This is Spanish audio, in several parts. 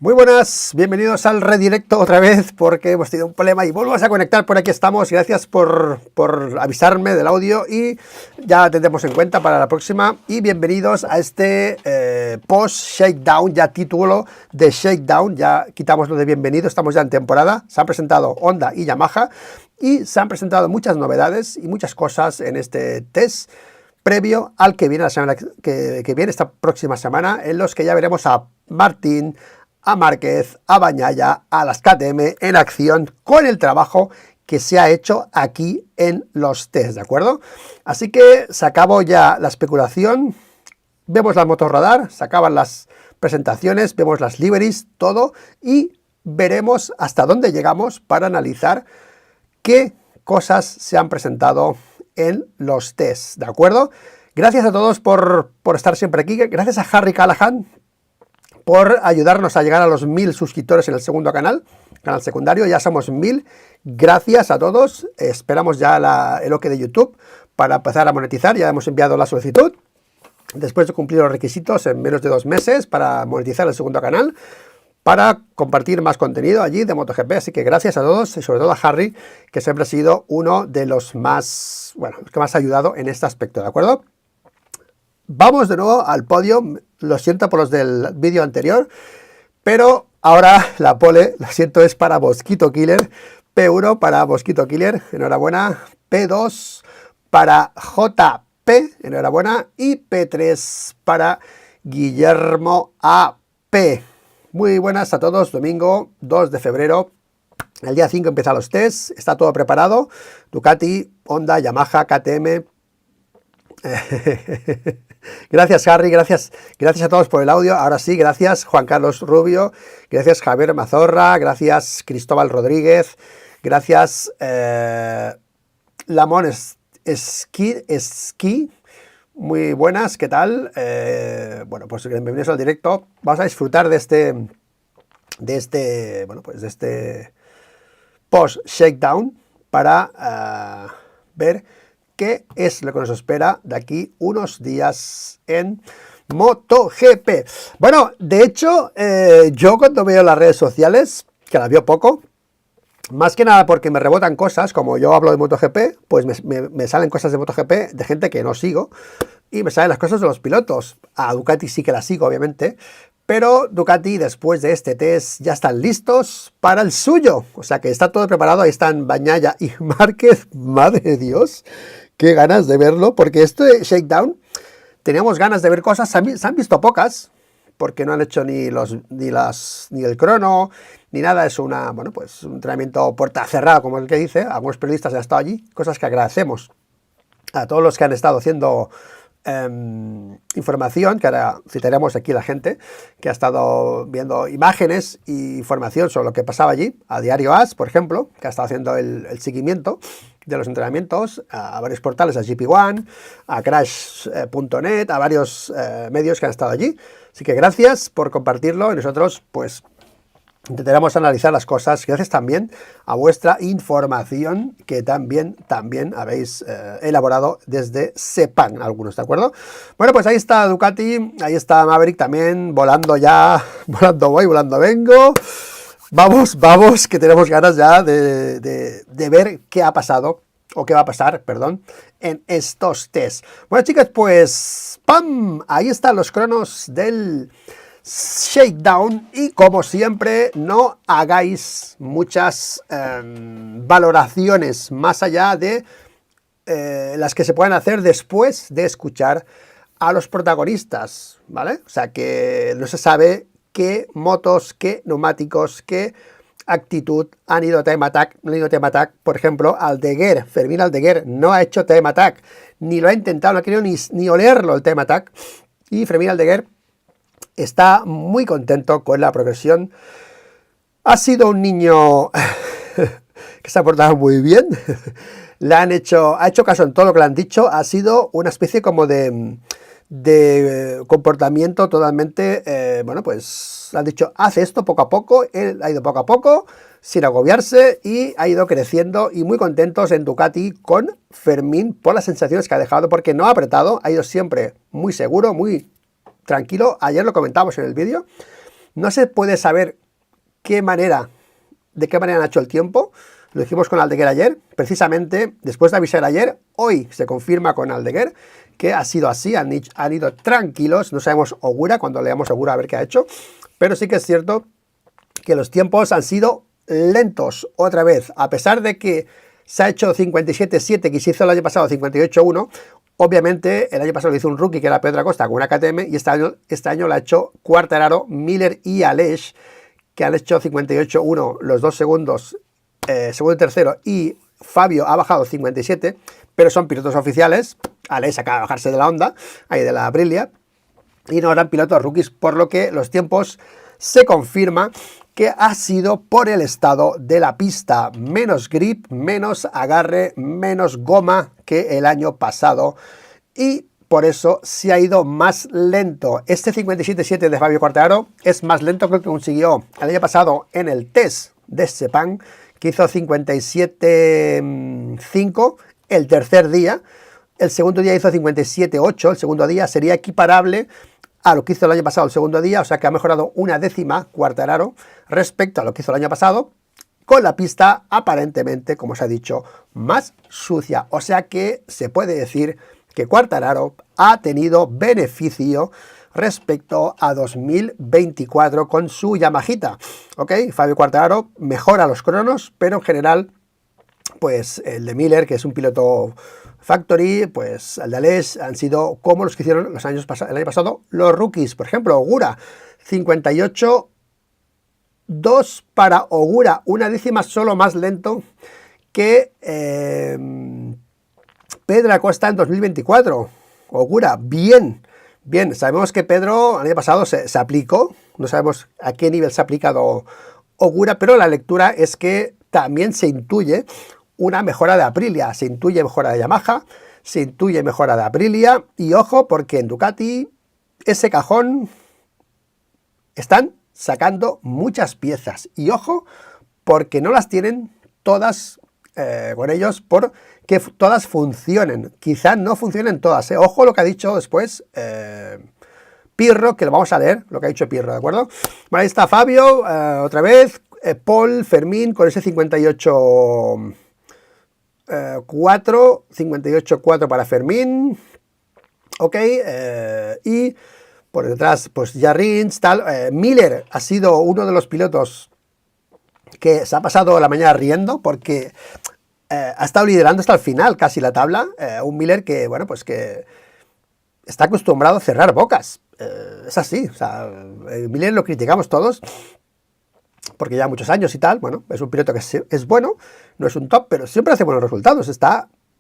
Muy buenas, bienvenidos al redirecto otra vez porque hemos tenido un problema y volvemos a conectar. Por aquí estamos, gracias por avisarme del audio y ya tendremos en cuenta para la próxima. Y bienvenidos a este post-shakedown, ya título de shakedown, ya quitamos lo de bienvenido, estamos ya en temporada. Se han presentado Honda y Yamaha y se han presentado muchas novedades y muchas cosas en este test previo al que viene la semana que viene, esta próxima semana, en los que ya veremos a Martín, a Márquez, a Bagnaia, a las KTM en acción con el trabajo que se ha hecho aquí en los test, ¿de acuerdo? Así que se acabó ya la especulación, vemos la motorradar, se acaban las presentaciones, vemos las liveries, todo, y veremos hasta dónde llegamos para analizar qué cosas se han presentado en los test, ¿de acuerdo? Gracias a todos por estar siempre aquí, gracias a Harry Callahan por ayudarnos a llegar a los 1000 suscriptores en el segundo canal secundario, ya somos 1000, gracias a todos, esperamos ya el OK de YouTube para empezar a monetizar, ya hemos enviado la solicitud, después de cumplir los requisitos en menos de 2 meses para monetizar el segundo canal, para compartir más contenido allí de MotoGP, así que gracias a todos y sobre todo a Harry, que siempre ha sido uno de los más, bueno, los que más ha ayudado en este aspecto, ¿de acuerdo? Vamos de nuevo al podio, lo siento por los del vídeo anterior, pero ahora la pole, lo siento, es para Mosquito Killer, P1 para Mosquito Killer, enhorabuena, P2 para JP, enhorabuena, y P3 para Guillermo AP. Muy buenas a todos, domingo 2 de febrero, el día 5 empiezan los tests, está todo preparado, Ducati, Honda, Yamaha, KTM. Gracias Harry, gracias a todos por el audio. Ahora sí, gracias Juan Carlos Rubio, gracias Javier Mazorra, gracias Cristóbal Rodríguez, gracias Lamón Esquí, muy buenas, ¿qué tal? Bueno, pues bienvenidos al directo. Vamos a disfrutar de este post shakedown para ver qué es lo que nos espera de aquí unos días en MotoGP. Bueno, de hecho, yo cuando veo las redes sociales, que las veo poco, más que nada porque me rebotan cosas, como yo hablo de MotoGP, pues me salen cosas de MotoGP de gente que no sigo, y me salen las cosas de los pilotos. A Ducati sí que la sigo, obviamente, pero Ducati después de este test ya están listos para el suyo. O sea que está todo preparado, ahí están Bagnaia y Márquez, madre de Dios. Qué ganas de verlo, porque este shakedown teníamos ganas de ver cosas, se han visto pocas, porque no han hecho ni el crono, ni nada, es un entrenamiento puerta cerrada, como el que dice, algunos periodistas han estado allí, cosas que agradecemos a todos los que han estado haciendo información, que ahora citaremos aquí la gente que ha estado viendo imágenes e información sobre lo que pasaba allí, a Diario AS, por ejemplo, que ha estado haciendo el seguimiento de los entrenamientos, a varios portales, a GP1, a Crash.net, a varios medios que han estado allí. Así que gracias por compartirlo y nosotros pues intentaremos analizar las cosas gracias también a vuestra información que también habéis elaborado desde Sepang, algunos, ¿de acuerdo? Bueno, pues ahí está Ducati, ahí está Maverick también, volando ya, volando voy, volando vengo. Vamos, que tenemos ganas ya de ver qué ha pasado, o qué va a pasar, perdón, en estos tests. Bueno, chicas, pues ¡pam! Ahí están los cronos del shakedown y como siempre no hagáis muchas valoraciones más allá de las que se pueden hacer después de escuchar a los protagonistas, ¿vale? O sea que no se sabe qué motos, qué neumáticos, qué actitud han ido a Time Attack, no han ido a Time Attack. Por ejemplo, Aldeguer, Fermín Aldeguer no ha hecho Time Attack, ni lo ha intentado, no ha querido ni olerlo el Time Attack, y Fermín Aldeguer está muy contento con la progresión. Ha sido un niño que se ha portado muy bien, ha hecho caso en todo lo que le han dicho, ha sido una especie como de comportamiento totalmente, pues han dicho, haz esto poco a poco, él ha ido poco a poco, sin agobiarse, y ha ido creciendo, y muy contentos en Ducati con Fermín por las sensaciones que ha dejado, porque no ha apretado, ha ido siempre muy seguro, muy tranquilo. Ayer lo comentamos en el vídeo, No se puede saber de qué manera han hecho el tiempo. Lo dijimos con Aldeguer ayer, precisamente después de avisar ayer, hoy se confirma con Aldeguer que ha sido así, han ido tranquilos, no sabemos Ogura, cuando leamos Ogura a ver qué ha hecho, pero sí que es cierto que los tiempos han sido lentos otra vez, a pesar de que se ha hecho 57.7, que se hizo el año pasado 58.1, obviamente el año pasado lo hizo un rookie que era Pedro Acosta con una KTM, y este año lo ha hecho Quartararo, Miller y Aleix, que han hecho 58.1 los dos segundos, segundo y tercero, y Fabio ha bajado 57, pero son pilotos oficiales. Aleix acaba de bajarse de la Honda, ahí de la Aprilia, y no eran pilotos rookies, por lo que los tiempos se confirma que ha sido por el estado de la pista, menos grip, menos agarre, menos goma que el año pasado, y por eso se ha ido más lento. Este 57.7 de Fabio Quartararo es más lento que el que consiguió el año pasado en el test de Sepang, que hizo 57.5 el tercer día. El segundo día hizo 57.8, el segundo día sería equiparable a lo que hizo el año pasado el segundo día, o sea que ha mejorado una décima Quartararo respecto a lo que hizo el año pasado, con la pista aparentemente, como os ha dicho, más sucia. O sea que se puede decir que Quartararo ha tenido beneficio respecto a 2024 con su Yamahita. ¿Ok? Fabio Quartararo mejora los cronos, pero en general, pues el de Miller, que es un piloto factory, pues el de Aleix han sido como los que hicieron el año pasado los rookies. Por ejemplo, Ogura, 58.2 para Ogura, una décima solo más lento que Pedro Acosta en 2024. Ogura, bien. Sabemos que Pedro el año pasado se aplicó, no sabemos a qué nivel se ha aplicado Ogura, pero la lectura es que también se intuye una mejora de Aprilia, se intuye mejora de Yamaha, se intuye mejora de Aprilia, y ojo, porque en Ducati ese cajón están sacando muchas piezas, y ojo, porque no las tienen todas con ellos, porque todas funcionen, quizás no funcionen todas, ojo lo que ha dicho después Pirro, que lo vamos a leer, lo que ha dicho Pirro, ¿de acuerdo? Bueno, ahí está Fabio, otra vez, Paul, Fermín, con ese 58.4 para Fermín, ok, y por detrás, pues ya Rins, tal. Miller ha sido uno de los pilotos que se ha pasado la mañana riendo porque ha estado liderando hasta el final, casi la tabla. Un Miller que, bueno, pues que está acostumbrado a cerrar bocas. Es así, o sea, Miller lo criticamos todos porque ya muchos años y tal. Bueno, es un piloto que es bueno, no es un top, pero siempre hace buenos resultados,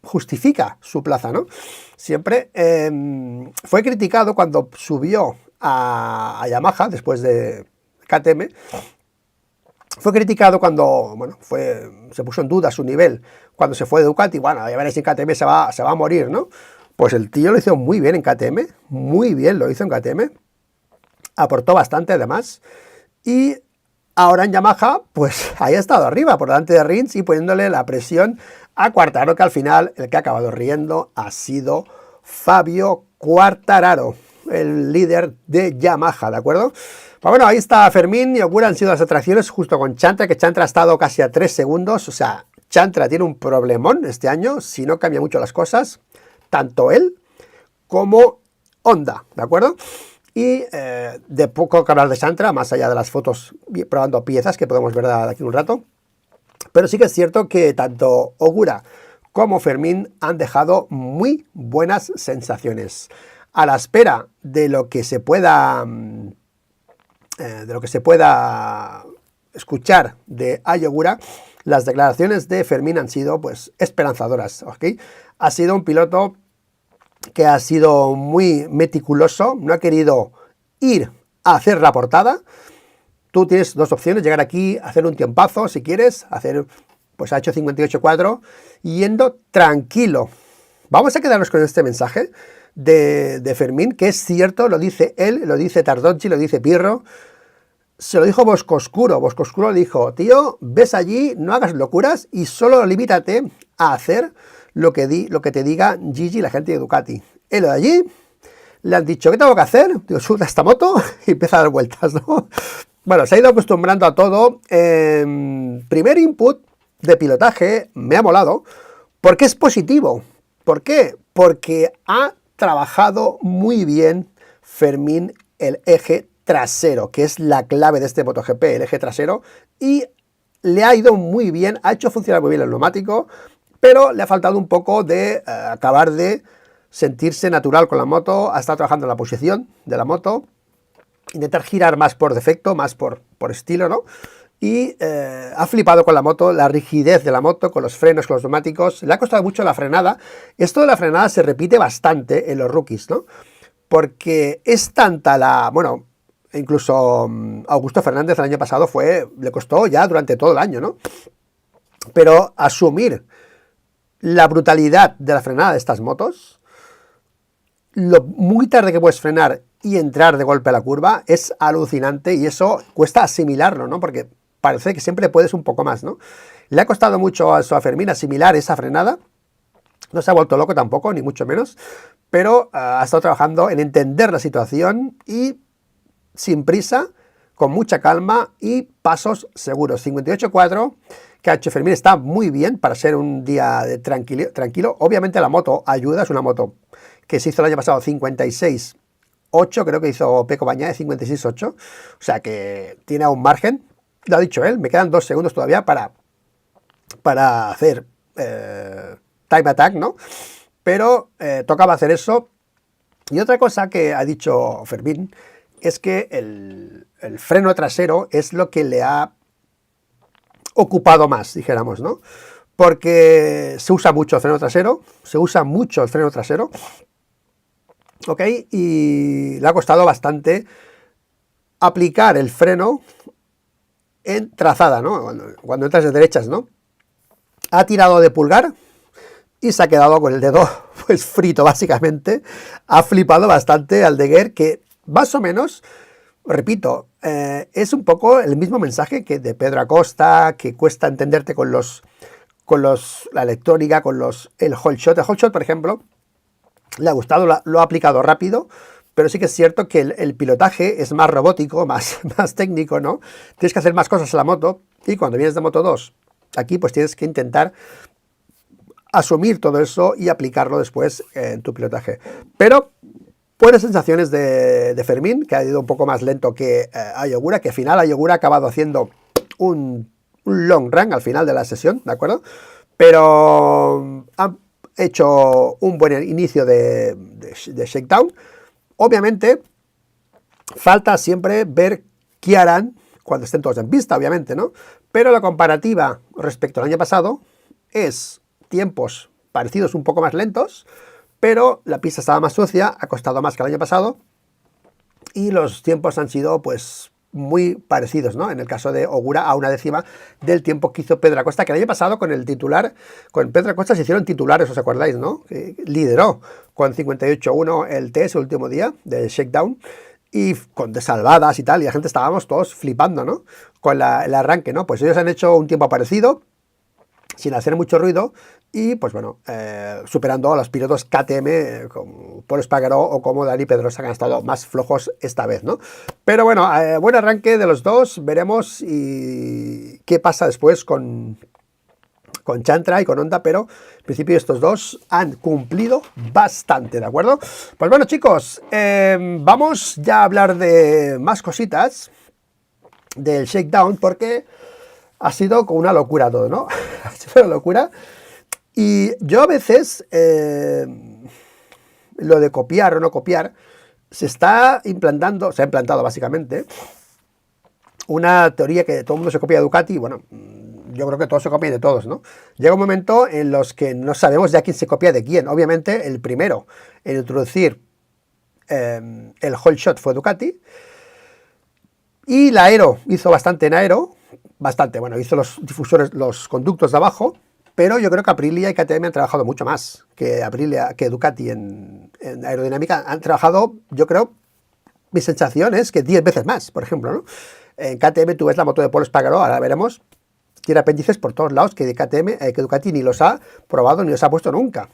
justifica su plaza, ¿no? Siempre fue criticado cuando subió a Yamaha después de KTM. Fue criticado cuando, bueno, se puso en duda su nivel cuando se fue de Ducati. Bueno, ya veréis, en KTM se va a morir, ¿no? Pues el tío lo hizo muy bien en KTM, muy bien lo hizo en KTM, aportó bastante además, y ahora en Yamaha, pues ahí ha estado arriba, por delante de Rins, y poniéndole la presión a Quartararo, que al final el que ha acabado riendo ha sido Fabio Quartararo, el líder de Yamaha, ¿de acuerdo? Pues bueno, ahí está Fermín y Ogura, han sido las atracciones justo con Chantra, que Chantra ha estado casi a 3 segundos, o sea, Chantra tiene un problemón este año, si no cambia mucho las cosas, tanto él como Honda, ¿de acuerdo? Y de poco que hablar de Chantra, más allá de las fotos probando piezas que podemos ver de aquí un rato, pero sí que es cierto que tanto Ogura como Fermín han dejado muy buenas sensaciones. A la espera de lo que se pueda escuchar de Ogura, las declaraciones de Fermín han sido pues esperanzadoras, ¿ok? Ha sido un piloto que ha sido muy meticuloso, no ha querido ir a hacer la portada. Tú tienes dos opciones, llegar aquí, hacer un tiempazo si quieres, pues ha hecho 58.4 yendo tranquilo. Vamos a quedarnos con este mensaje de Fermín, que es cierto, lo dice él, lo dice Tardocci, lo dice Pirro, se lo dijo Bosco Oscuro le dijo, tío, ves allí, no hagas locuras y solo limítate a hacer lo que te diga Gigi, la gente de Ducati. Él de allí le han dicho, ¿qué tengo que hacer? Digo, suelta esta moto y empieza a dar vueltas, ¿no? Bueno, se ha ido acostumbrando a todo. Primer input de pilotaje me ha molado porque es positivo. ¿Por qué? Porque ha trabajado muy bien Fermín el eje trasero, que es la clave de este MotoGP, el eje trasero, y le ha ido muy bien, ha hecho funcionar muy bien el neumático, pero le ha faltado un poco de acabar de sentirse natural con la moto, ha estado trabajando en la posición de la moto, intentar girar más por defecto, más por estilo, ¿no? Y ha flipado con la moto, la rigidez de la moto, con los frenos, con los neumáticos. Le ha costado mucho la frenada. Esto de la frenada se repite bastante en los rookies, ¿no? Porque es tanta la... Bueno, incluso Augusto Fernández el año pasado le costó ya durante todo el año, ¿no? Pero asumir la brutalidad de la frenada de estas motos, lo muy tarde que puedes frenar y entrar de golpe a la curva es alucinante, y eso cuesta asimilarlo, ¿no? Porque parece que siempre puedes un poco más, ¿no? Le ha costado mucho a Fermín asimilar esa frenada. No se ha vuelto loco tampoco, ni mucho menos, pero ha estado trabajando en entender la situación y sin prisa, con mucha calma y pasos seguros. 58.4, que ha hecho Fermín, está muy bien para ser un día de tranquilo. Obviamente la moto ayuda, es una moto que se hizo el año pasado 56.8, creo que hizo Peco Bañaya 56.8, o sea que tiene un margen, lo ha dicho él, me quedan 2 segundos todavía para hacer time attack, ¿no? Pero tocaba hacer eso. Y otra cosa que ha dicho Fermín es que el freno trasero es lo que le ha ocupado más, dijéramos, ¿no? Porque se usa mucho el freno trasero, ¿ok? Y le ha costado bastante aplicar el freno en trazada, ¿no? Cuando entras de derechas, ¿no? Ha tirado de pulgar y se ha quedado con el dedo pues frito, básicamente. Ha flipado bastante Aldeguer, que más o menos, repito, es un poco el mismo mensaje que de Pedro Acosta, que cuesta entenderte con la electrónica, el hold shot. El hold shot, por ejemplo, le ha gustado, lo ha aplicado rápido, pero sí que es cierto que el pilotaje es más robótico, más técnico, ¿no? Tienes que hacer más cosas en la moto, y cuando vienes de Moto 2, aquí pues tienes que intentar asumir todo eso y aplicarlo después en tu pilotaje. Pero buenas sensaciones de Fermín, que ha ido un poco más lento que Ayogura, que al final Ayogura ha acabado haciendo un long run al final de la sesión, ¿de acuerdo? Pero ha hecho un buen inicio de shakedown. Obviamente, falta siempre ver qué harán cuando estén todos en pista, obviamente, ¿no? Pero la comparativa respecto al año pasado es tiempos parecidos, un poco más lentos, pero la pista estaba más sucia, ha costado más que el año pasado, y los tiempos han sido pues muy parecidos, ¿no? En el caso de Ogura, a 1/10 del tiempo que hizo Pedro Acosta, que el año pasado con el titular, con Pedro Acosta se hicieron titulares, ¿os acordáis, no? Que lideró con 58.1 el TS el último día de shakedown, y con desalvadas y tal, y la gente estábamos todos flipando, ¿no? Con el arranque, ¿no? Pues ellos han hecho un tiempo parecido, sin hacer mucho ruido, y pues bueno, superando a los pilotos KTM como Pol Espargaró o como Dani Pedrosa, que han estado más flojos esta vez, ¿no? Pero bueno, buen arranque de los dos, veremos y qué pasa después con Chantra y con Honda, pero en principio estos dos han cumplido bastante, ¿de acuerdo? Pues bueno, chicos, vamos ya a hablar de más cositas del shakedown, porque ha sido como una locura todo, ¿no? Ha sido una locura. Y yo a veces, lo de copiar o no copiar, se ha implantado básicamente una teoría que todo el mundo se copia de Ducati. Bueno, yo creo que todos se copian de todos, ¿no? Llega un momento en los que no sabemos ya quién se copia de quién. Obviamente, el primero en introducir el hold shot fue Ducati. Y la Aero hizo bastante en Aero. Bueno, hizo los difusores, los conductos de abajo. Pero yo creo que Aprilia y KTM han trabajado mucho más que Ducati en aerodinámica. Han trabajado, yo creo, mi sensación es que 10 veces más, por ejemplo, ¿no? En KTM tú ves la moto de Pol Espargaró, ahora veremos, tiene apéndices por todos lados que Ducati ni los ha probado ni los ha puesto nunca.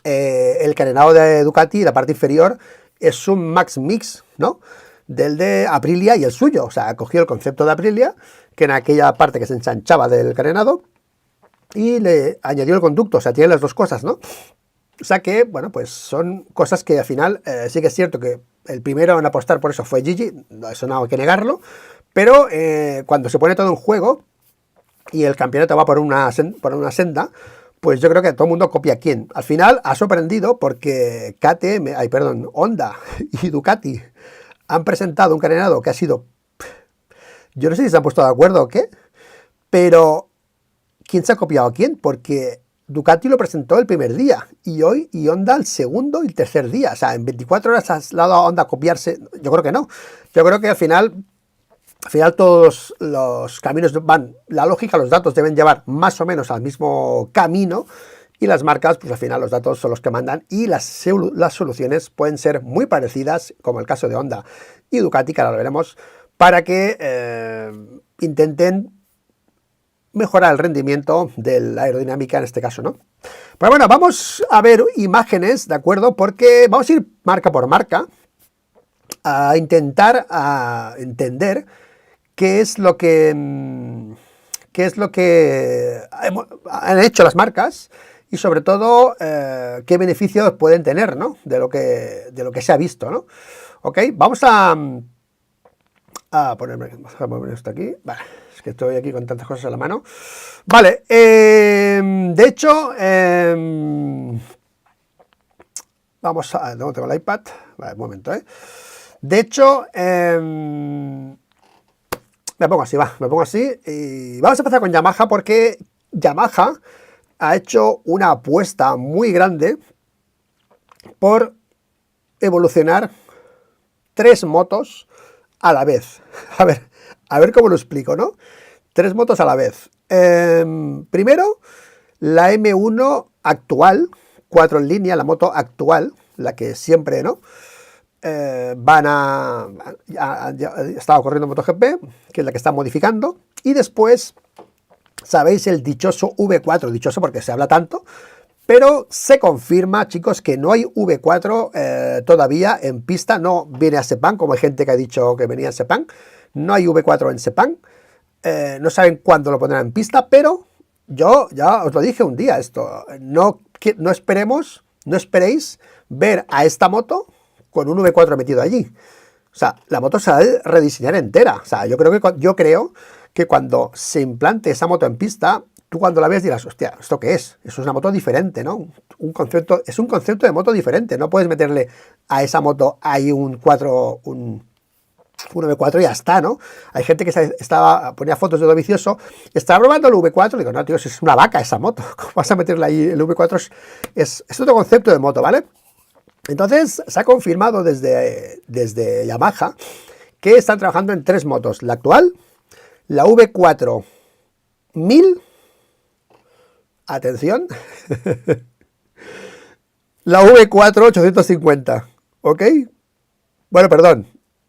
El carenado de Ducati, la parte inferior, es un Max Mix, ¿no? Del de Aprilia y el suyo. O sea, cogió el concepto de Aprilia, que en aquella parte que se ensanchaba del carenado, y le añadió el conducto. O sea, tiene las dos cosas, ¿no? O sea que, bueno, pues son cosas que al final sí que es cierto que el primero en apostar por eso fue Gigi, eso no hay que negarlo, pero cuando se pone todo en juego y el campeonato va por una senda, pues yo creo que todo el mundo copia a quién. Al final ha sorprendido porque Honda y Ducati han presentado un carenado que ha sido, yo no sé si se han puesto de acuerdo o qué, pero ¿quién se ha copiado a quién? Porque Ducati lo presentó el primer día y Honda el segundo y el tercer día. O sea, en 24 horas has dado a Honda a copiarse. Yo creo que no. Yo creo que al final todos los caminos van, la lógica, los datos deben llevar más o menos al mismo camino y las marcas, pues al final los datos son los que mandan y las soluciones pueden ser muy parecidas, como el caso de Honda y Ducati, que ahora lo veremos, para que intenten mejorar el rendimiento de la aerodinámica en este caso, ¿no? Pero bueno, vamos a ver imágenes, ¿de acuerdo? Porque vamos a ir marca por marca a intentar entender qué es lo que han hecho las marcas y sobre todo qué beneficios pueden tener, ¿no? De lo que se ha visto, ¿no? Ok, vamos a poner esto aquí. Vale, es que estoy aquí con tantas cosas a la mano. Vale, de hecho, vamos a... No tengo el iPad. Vale, un momento, De hecho, me pongo así, y vamos a empezar con Yamaha porque Yamaha ha hecho una apuesta muy grande por evolucionar 3 motos a la vez. A ver cómo lo explico, ¿no? 3 motos a la vez. Primero, la M1 actual, 4 en línea, la moto actual, la que siempre, ¿no? Estaba corriendo MotoGP, que es la que están modificando, y después, sabéis, el dichoso V4, dichoso porque se habla tanto, pero se confirma, chicos, que no hay V4 todavía en pista, no viene a Sepang, como hay gente que ha dicho que venía a Sepang, no hay V4 en Sepang, no saben cuándo lo pondrán en pista, pero yo ya os lo dije un día esto, no esperéis ver a esta moto con un V4 metido allí. O sea, la moto se va a rediseñar entera. O sea, yo creo que cuando se implante esa moto en pista, tú cuando la ves dirás, hostia, ¿esto qué es? Eso es una moto diferente, ¿no? Es un concepto de moto diferente. No puedes meterle a esa moto ahí un V4 y ya está, ¿no? Hay gente que ponía fotos de Dovizioso, estaba probando el V4, digo, no, tío, es una vaca esa moto. ¿Cómo vas a meterle ahí el V4? Es otro concepto de moto, ¿vale? Entonces, se ha confirmado desde Yamaha que están trabajando en 3 motos. La actual, la V4 1000, atención, la V4 850, ¿ok? Bueno, perdón,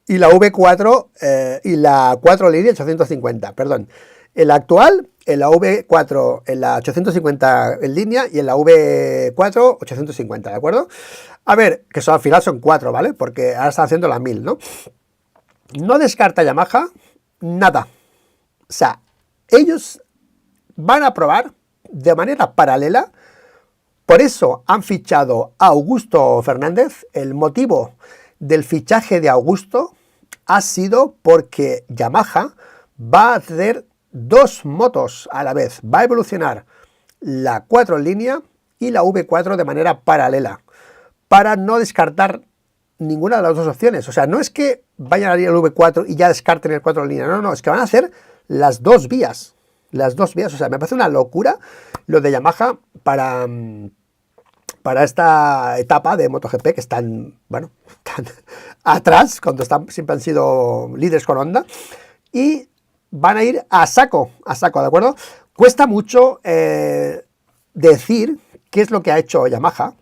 y la V4 y la 4 línea 850, perdón. En la actual, en la V4, en la 850 en línea y en la V4 850, ¿de acuerdo? A ver, que al final son 4, ¿vale? Porque ahora están haciendo la 1000, ¿no? No descarta Yamaha nada. O sea, ellos van a probar de manera paralela. Por eso han fichado a Augusto Fernández. El motivo del fichaje de Augusto ha sido porque Yamaha va a hacer 2 motos a la vez. Va a evolucionar la 4 en línea y la V4 de manera paralela, para no descartar ninguna de las dos opciones. O sea, no es que vayan a ir al V4 y ya descarten el 4 en línea. No, es que van a hacer las dos vías. Las dos vías. O sea, me parece una locura lo de Yamaha para esta etapa de MotoGP, que están, bueno, tan atrás, cuando siempre han sido líderes con Honda, y van a ir a saco, ¿de acuerdo? Cuesta mucho decir qué es lo que ha hecho Yamaha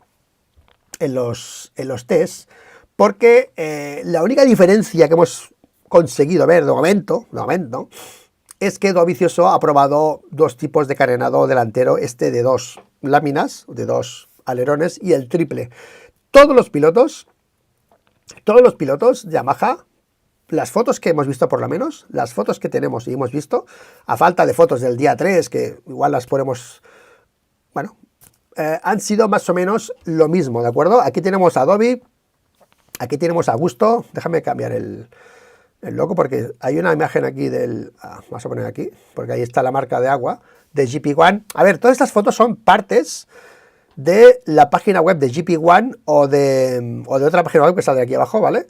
en los tests, porque la única diferencia que hemos conseguido ver de momento, es que Dovizioso ha probado 2 tipos de carenado delantero, de 2 láminas, de 2 alerones y el triple. Todos los pilotos todos los pilotos de Yamaha, las fotos que hemos visto por lo menos, las fotos que tenemos y hemos visto, a falta de fotos del día 3, que igual las ponemos, bueno, han sido más o menos lo mismo, ¿de acuerdo? Aquí tenemos a Adobe, aquí tenemos a Gusto, déjame cambiar el logo porque hay una imagen aquí del, vamos a poner aquí, porque ahí está la marca de agua, de GP1. A ver, todas estas fotos son partes de la página web de GP1 o de otra página web que sale aquí abajo, ¿vale?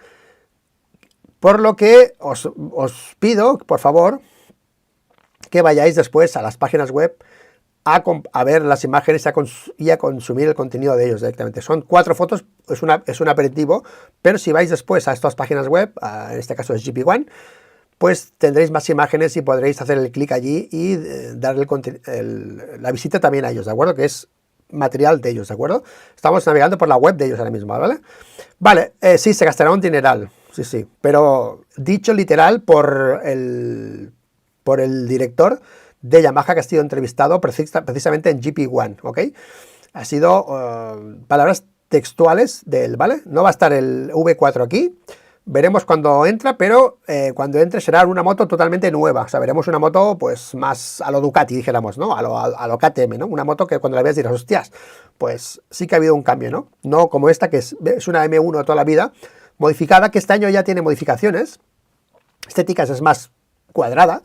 Por lo que os pido, por favor, que vayáis después a las páginas web a ver las imágenes y a consumir el contenido de ellos directamente. Son 4 fotos, es un aperitivo, pero si vais después a estas páginas web, en este caso es GP1, pues tendréis más imágenes y podréis hacer el clic allí y darle la visita también a ellos, ¿de acuerdo? Que es material de ellos, ¿de acuerdo? Estamos navegando por la web de ellos ahora mismo, ¿vale? Vale, sí, se gastará un dineral, sí, pero dicho literal por el director de Yamaha que ha sido entrevistado precisamente en GP1, ¿ok? Ha sido palabras textuales de él, ¿vale? No va a estar el V4 aquí, veremos cuando entra, pero cuando entre será una moto totalmente nueva, o sea, veremos una moto pues más a lo Ducati, dijéramos, ¿no? A lo KTM, ¿no? Una moto que cuando la veas dirás, hostias, pues sí que ha habido un cambio, ¿no? No como esta que es una M1 toda la vida, modificada, que este año ya tiene modificaciones estéticas, es más cuadrada,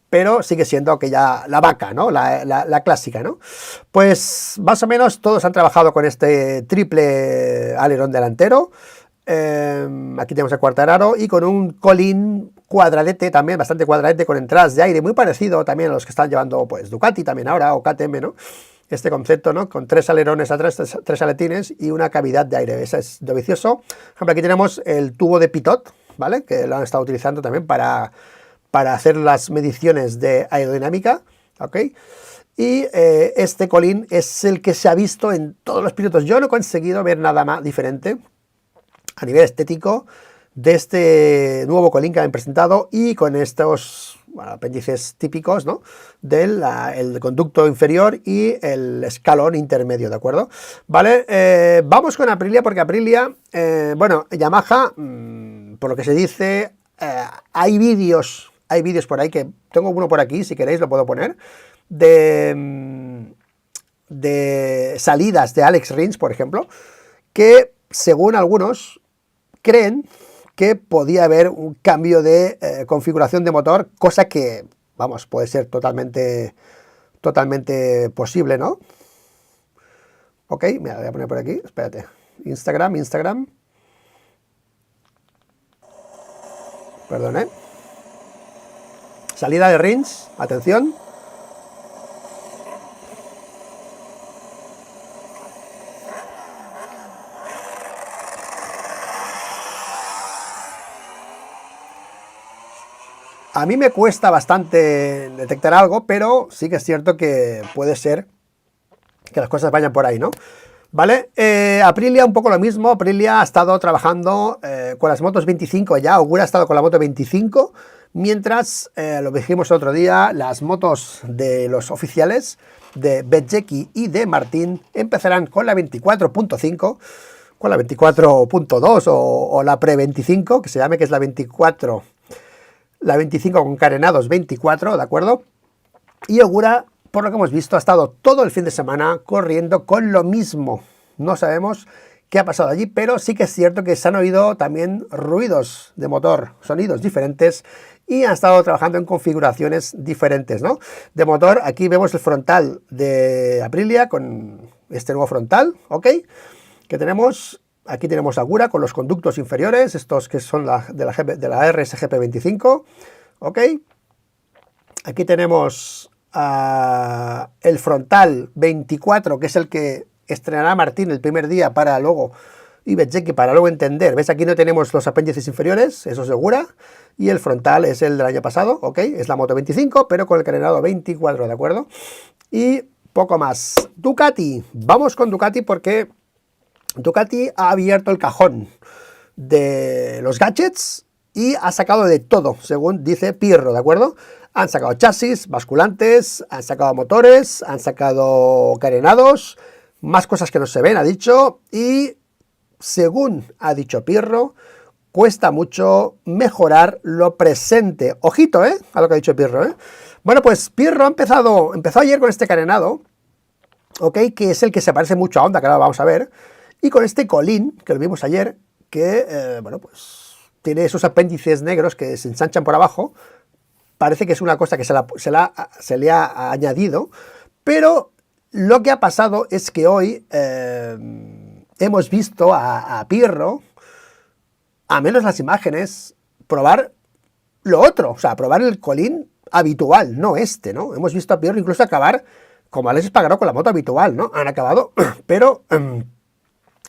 pero sigue siendo aquella, la vaca, ¿no? La clásica, ¿no? Pues más o menos todos han trabajado con este triple alerón delantero. Aquí tenemos el Quartararo y con un colín cuadradete también, bastante cuadradete, con entradas de aire, muy parecido también a los que están llevando pues Ducati también ahora, o KTM, ¿no? Este concepto, ¿no? Con 3 alerones atrás, 3 aletines y una cavidad de aire. Ese es Dovizioso. Por ejemplo, aquí tenemos el tubo de pitot, ¿vale? Que lo han estado utilizando también para hacer las mediciones de aerodinámica, ¿ok? Y este colín es el que se ha visto en todos los pilotos. Yo no he conseguido ver nada más diferente a nivel estético de este nuevo colín que han presentado y con estos apéndices típicos, ¿no? Del el conducto inferior y el escalón intermedio, ¿de acuerdo? Vale, vamos con Aprilia, porque Aprilia, bueno, Yamaha, por lo que se dice, hay vídeos por ahí, que tengo uno por aquí, si queréis lo puedo poner, de salidas de Alex Rins, por ejemplo, que según algunos creen que podía haber un cambio de configuración de motor, cosa que, vamos, puede ser totalmente posible, ¿no? Ok, mira, voy a poner por aquí, espérate, Instagram, perdón, salida de Rins, atención. A mí me cuesta bastante detectar algo, pero sí que es cierto que puede ser que las cosas vayan por ahí, ¿no? ¿Vale? Aprilia un poco lo mismo. Aprilia ha estado trabajando con las motos 25 ya. Ogura ha estado con la moto 25, mientras, lo dijimos el otro día, las motos de los oficiales de Bezzecchi y de Martín empezarán con la 24.5, con la 24.2 o la pre-25, que se llame, que es la 24, la 25 con carenados 24, ¿de acuerdo? Y Ogura, por lo que hemos visto, ha estado todo el fin de semana corriendo con lo mismo. No sabemos qué ha pasado allí, pero sí que es cierto que se han oído también ruidos de motor, sonidos diferentes, y han estado trabajando en configuraciones diferentes, ¿no? De motor, aquí vemos el frontal de Aprilia con este nuevo frontal, ¿ok? Que tenemos, aquí tenemos a Ogura con los conductos inferiores, estos que son de la RSGP 25, ¿ok? Aquí tenemos el frontal 24, que es el que estrenará Martín el primer día para luego, y Bezzecchi para luego entender. ¿Ves? Aquí no tenemos los apéndices inferiores, eso segura, y el frontal es el del año pasado, ¿ok? Es la moto 25, pero con el carenado 24, ¿de acuerdo? Y poco más. Ducati, vamos con Ducati porque Ducati ha abierto el cajón de los gadgets y ha sacado de todo, según dice Pirro, ¿de acuerdo? Han sacado chasis, basculantes, han sacado motores, han sacado carenados, más cosas que no se ven, ha dicho, y según ha dicho Pirro, cuesta mucho mejorar lo presente. Ojito, a lo que ha dicho Pirro, Bueno, pues Pirro empezó ayer con este carenado, ¿ok? Que es el que se parece mucho a Honda, que ahora vamos a ver, y con este colín, que lo vimos ayer, que, bueno, pues tiene esos apéndices negros que se ensanchan por abajo. Parece que es una cosa que se le ha añadido, pero lo que ha pasado es que hoy hemos visto a Pirro, a menos las imágenes, probar lo otro, o sea, probar el colín habitual, no este, ¿no? Hemos visto a Pirro incluso acabar como Alex Espargaró con la moto habitual, ¿no? Han acabado, pero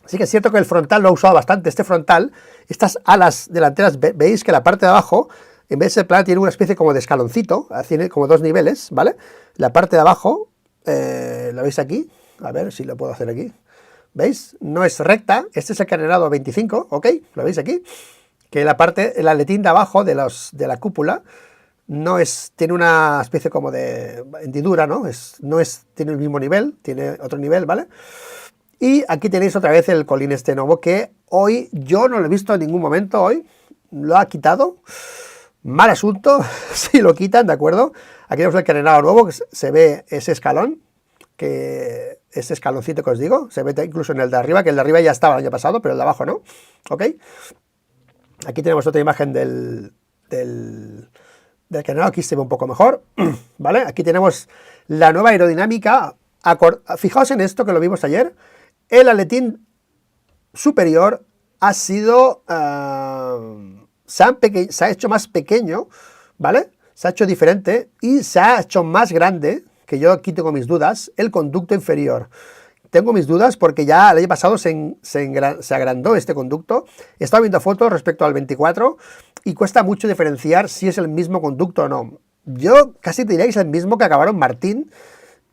sí que es cierto que el frontal lo ha usado bastante. Este frontal, estas alas delanteras, veis que la parte de abajo, en vez de ser plana, tiene una especie como de escaloncito, tiene como dos niveles, ¿vale? La parte de abajo, ¿lo veis aquí? A ver si lo puedo hacer aquí. ¿Veis? No es recta, este es el carenado 25, ¿ok? ¿Lo veis aquí? Que la parte, el aletín de abajo de la cúpula no es, tiene una especie como de hendidura, ¿no? Tiene el mismo nivel, tiene otro nivel, ¿vale? Y aquí tenéis otra vez el colín este nuevo que hoy yo no lo he visto en ningún momento hoy, lo ha quitado. Mal asunto, si lo quitan, ¿de acuerdo? Aquí tenemos el carenado nuevo, que se ve ese escalón, que ese escaloncito que os digo, se ve incluso en el de arriba, que el de arriba ya estaba el año pasado, pero el de abajo no, ¿ok? Aquí tenemos otra imagen del carenado, aquí se ve un poco mejor, ¿vale? Aquí tenemos la nueva aerodinámica, fijaos en esto que lo vimos ayer, el aletín superior ha sido... se ha hecho más pequeño, ¿vale? Se ha hecho diferente y se ha hecho más grande, que yo aquí tengo mis dudas, el conducto inferior. Tengo mis dudas porque ya el año pasado se agrandó este conducto. He estado viendo fotos respecto al 24 y cuesta mucho diferenciar si es el mismo conducto o no. Yo casi te diría que es el mismo que acabaron Martín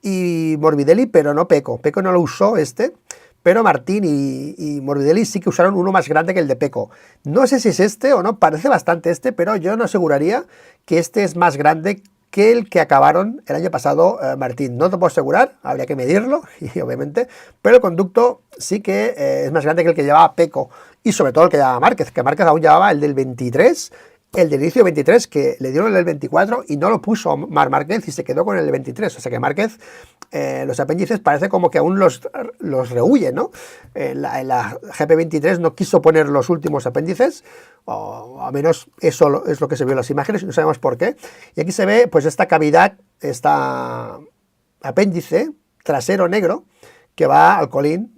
y Morbidelli, pero no Pecco. Pecco no lo usó pero Martín y Morbidelli sí que usaron uno más grande que el de Pecco. No sé si es este o no, parece bastante este, pero yo no aseguraría que este es más grande que el que acabaron el año pasado Martín. No te puedo asegurar, habría que medirlo, y obviamente, pero el conducto sí que es más grande que el que llevaba Pecco, y sobre todo el que llevaba Márquez, que Márquez aún llevaba el del 23, el del inicio 23, que le dieron el 24 y no lo puso Márquez y se quedó con el 23. O sea que Márquez, los apéndices parece como que aún los rehuye, ¿no? La GP23 no quiso poner los últimos apéndices, o a menos eso es lo que se vio en las imágenes y no sabemos por qué. Y aquí se ve pues esta cavidad, esta apéndice trasero negro que va al colín,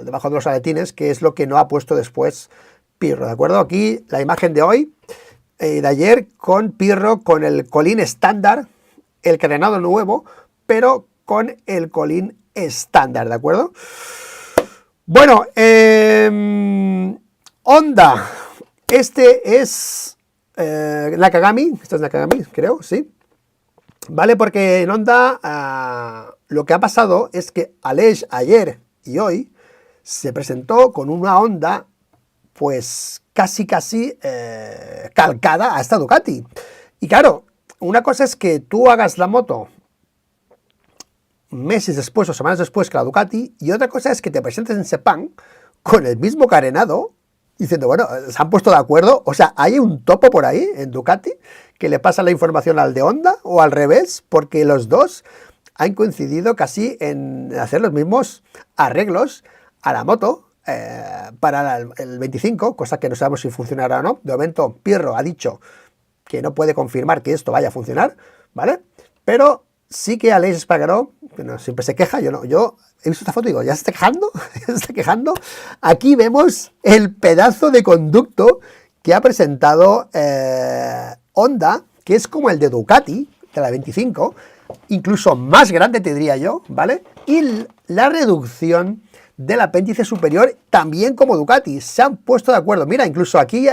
debajo de los aletines, que es lo que no ha puesto después Pirro, ¿de acuerdo? Aquí la imagen de hoy, de ayer, con Pirro, con el colín estándar, el carenado nuevo, pero con el colín estándar, ¿de acuerdo? Bueno, Honda, este es Nakagami, esta es Nakagami, creo, sí. Vale, porque en Honda lo que ha pasado es que Aleix ayer y hoy se presentó con una Honda pues casi calcada a esta Ducati. Y claro, una cosa es que tú hagas la moto meses después o semanas después que la Ducati, y otra cosa es que te presentes en Sepang con el mismo carenado, diciendo, bueno, se han puesto de acuerdo, o sea, hay un topo por ahí en Ducati que le pasa la información al de Honda o al revés, porque los dos han coincidido casi en hacer los mismos arreglos a la moto para el 25, cosa que no sabemos si funcionará o no. De momento, Pirro ha dicho que no puede confirmar que esto vaya a funcionar, ¿vale? Pero sí que Aleix Espargaró, que no, siempre se queja, yo he visto esta foto y digo, ¿ya se está quejando? ¿Ya se está quejando? Aquí vemos el pedazo de conducto que ha presentado Honda, que es como el de Ducati, de la 25, incluso más grande te diría yo, ¿vale? Y la reducción del apéndice superior también como Ducati, se han puesto de acuerdo. Mira, incluso aquí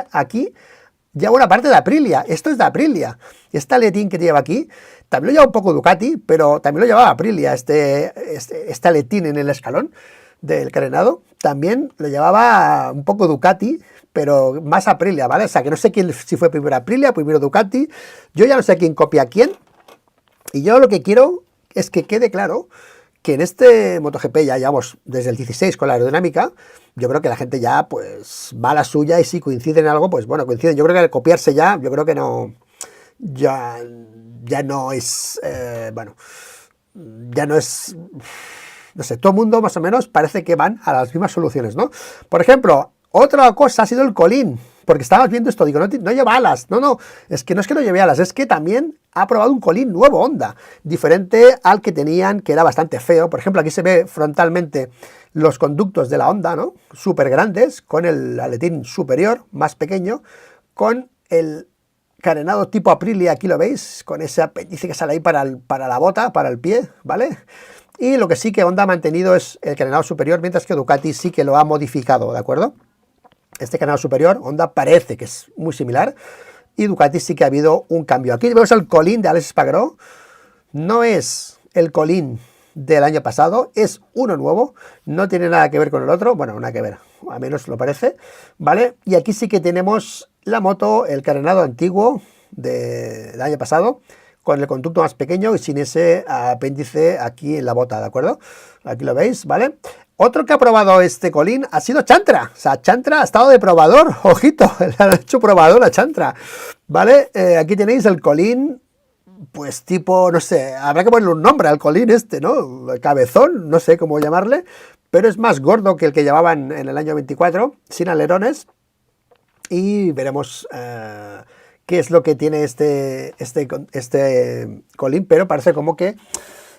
lleva una parte de Aprilia, esto es de Aprilia, este aletín que lleva aquí, también lo lleva un poco Ducati, pero también lo llevaba Aprilia, este aletín en el escalón del carenado, también lo llevaba un poco Ducati, pero más Aprilia, ¿vale? O sea, que no sé si fue primero Aprilia, primero Ducati, yo ya no sé quién copia a quién, y yo lo que quiero es que quede claro que en este MotoGP ya llevamos desde el 16 con la aerodinámica. Yo creo que la gente ya pues va a la suya y si coinciden en algo, pues bueno, coinciden. Yo creo que al copiarse ya, yo creo que no, ya no es, bueno, ya no es, no sé, todo el mundo más o menos parece que van a las mismas soluciones, ¿no? Por ejemplo, otra cosa ha sido el colín, porque estábamos viendo esto, digo, no lleva alas, no es que no lleve alas, es que también ha probado un colín nuevo Honda, diferente al que tenían, que era bastante feo. Por ejemplo, aquí se ve frontalmente los conductos de la Honda, ¿no? Súper grandes, con el aletín superior, más pequeño, con el carenado tipo Aprilia, aquí lo veis, con ese apéndice que sale ahí para la bota, para el pie, ¿vale? Y lo que sí que Honda ha mantenido es el carenado superior, mientras que Ducati sí que lo ha modificado, ¿de acuerdo? Este carenado superior, Honda parece que es muy similar, y Ducati sí que ha habido un cambio. Aquí vemos el colín de Alex Espargaró, no es el colín del año pasado, es uno nuevo, no tiene nada que ver con el otro, bueno, nada que ver, a menos lo parece, ¿vale? Y aquí sí que tenemos la moto, el carenado antiguo del año pasado, con el conducto más pequeño y sin ese apéndice aquí en la bota, ¿de acuerdo? Aquí lo veis, ¿vale? Otro que ha probado este colín ha sido Chantra. O sea, Chantra ha estado de probador, ojito, le han hecho probador a Chantra, ¿vale? Aquí tenéis el colín, pues tipo, no sé, habrá que ponerle un nombre al colín este, ¿no? Cabezón, no sé cómo llamarle, pero es más gordo que el que llevaban en el año 24, sin alerones, y veremos qué es lo que tiene este colín, pero parece como que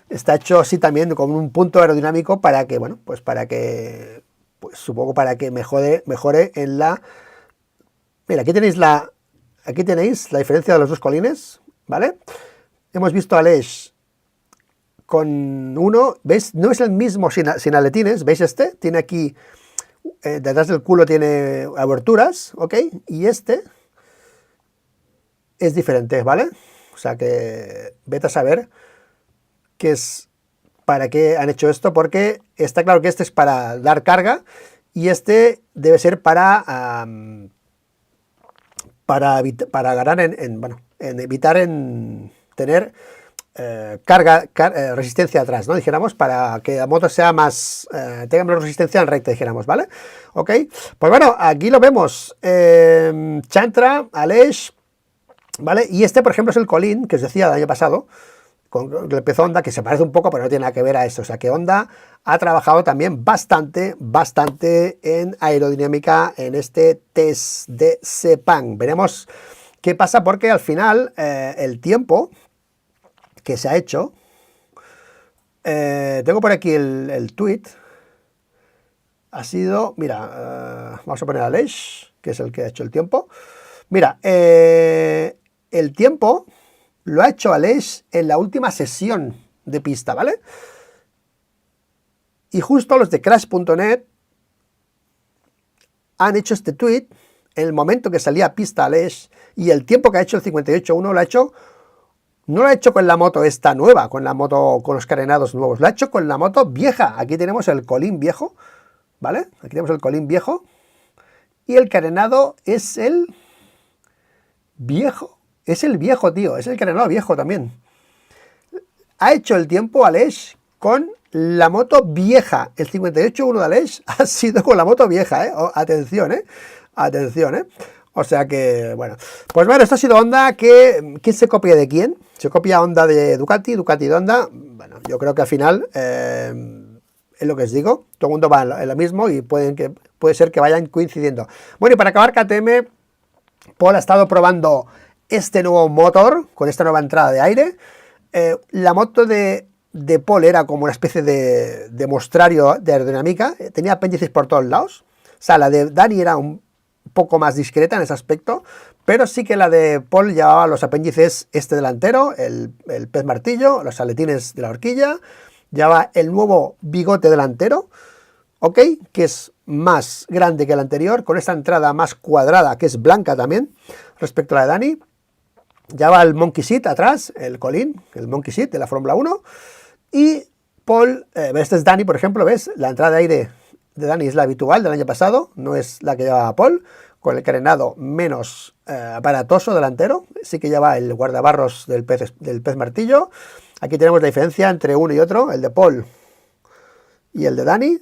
está hecho así también con un punto aerodinámico para que, bueno, pues para que, pues supongo para que mejore en la... Mira, aquí tenéis la diferencia de los dos colines, ¿vale? Hemos visto a Aleix con uno, ¿veis? No es el mismo sin aletines, ¿veis este? Tiene aquí, detrás del culo tiene aberturas, ¿ok? Y este es diferente, ¿vale? O sea que vete a saber qué es, para qué han hecho esto, porque está claro que este es para dar carga y este debe ser para ganar en evitar en tener resistencia atrás, ¿no? Dijéramos, para que la moto sea más, tenga menos resistencia en recta, dijéramos, ¿vale? Ok, pues bueno, aquí lo vemos, Chantra, Aleix, ¿vale? Y este, por ejemplo, es el colín que os decía del año pasado, con el pez Honda, que se parece un poco, pero no tiene nada que ver a eso. O sea que Honda ha trabajado también bastante en aerodinámica en este test de Sepang. Veremos qué pasa, porque al final el tiempo que se ha hecho, tengo por aquí el tweet, ha sido, mira, vamos a poner a Aleix, que es el que ha hecho el tiempo. Mira, el tiempo lo ha hecho Aleix en la última sesión de pista, ¿vale? Y justo los de Crash.net han hecho este tweet en el momento que salía a pista Aleix, y el tiempo que ha hecho el 58.1 lo ha hecho, no lo ha hecho con la moto esta nueva, con la moto con los carenados nuevos, lo ha hecho con la moto vieja. Aquí tenemos el colín viejo, ¿vale? Aquí tenemos el colín viejo y el carenado es el viejo. Es el viejo, tío, es el carenado viejo también. Ha hecho el tiempo Aleix con la moto vieja. El 58.1 de Aleix ha sido con la moto vieja, ¿eh? Oh, atención, ¿eh? Atención, ¿eh? O sea que, bueno. Pues bueno, esto ha sido Honda. ¿Quién se copia de quién? ¿Se copia Honda de Ducati, Ducati de Honda? Bueno, yo creo que al final, es lo que os digo, todo el mundo va en lo mismo y puede ser que vayan coincidiendo. Bueno, y para acabar, KTM, Paul ha estado probando este nuevo motor con esta nueva entrada de aire. La moto de Paul era como una especie de mostrario de aerodinámica, tenía apéndices por todos lados. O sea, la de Dani era un poco más discreta en ese aspecto, pero sí que la de Paul llevaba los apéndices delantero, el pez martillo, los aletines de la horquilla, llevaba el nuevo bigote delantero, ¿ok? Que es más grande que el anterior, con esta entrada más cuadrada, que es blanca también, respecto a la de Dani. Lleva el Monkey Seat atrás, el colín, el Monkey Seat de la Fórmula 1. Y Paul, este es Dani, por ejemplo, ¿ves? La entrada de aire de Dani es la habitual del año pasado, no es la que llevaba Paul, con el carenado menos aparatoso delantero. Sí que lleva el guardabarros del pez martillo. Aquí tenemos la diferencia entre uno y otro. El de Paul y el de Dani,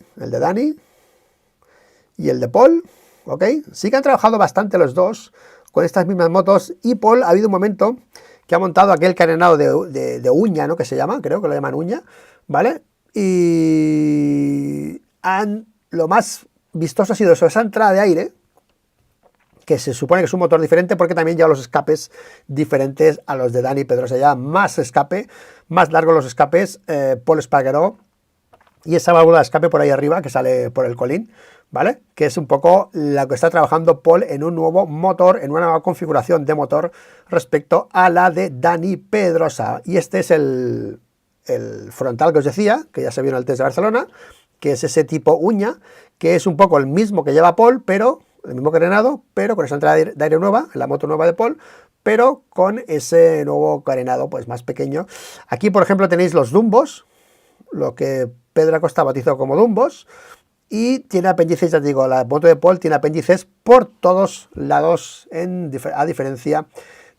y el de Paul, ¿ok? Sí que han trabajado bastante los dos con estas mismas motos, y Paul ha habido un momento que ha montado aquel carenado de uña, ¿no? Que se llama, creo que lo llaman uña, ¿vale? Y lo más vistoso ha sido eso, esa entrada de aire, que se supone que es un motor diferente porque también lleva los escapes diferentes a los de Dani Pedrosa, ya más escape, más largos los escapes, Paul Espargaró, y esa válvula de escape por ahí arriba que sale por el colín, ¿vale? Que es un poco la que está trabajando Paul en un nuevo motor, en una nueva configuración de motor respecto a la de Dani Pedrosa. Y este es el frontal que os decía, que ya se vio en el test de Barcelona, que es ese tipo uña, que es un poco el mismo que lleva Paul, pero el mismo carenado, pero con esa entrada de aire nueva, la moto nueva de Paul, pero con ese nuevo carenado pues más pequeño. Aquí, por ejemplo, tenéis los dumbos, lo que Pedro Acosta bautizó como dumbos, y tiene apéndices, ya te digo, la moto de Paul tiene apéndices por todos lados, a diferencia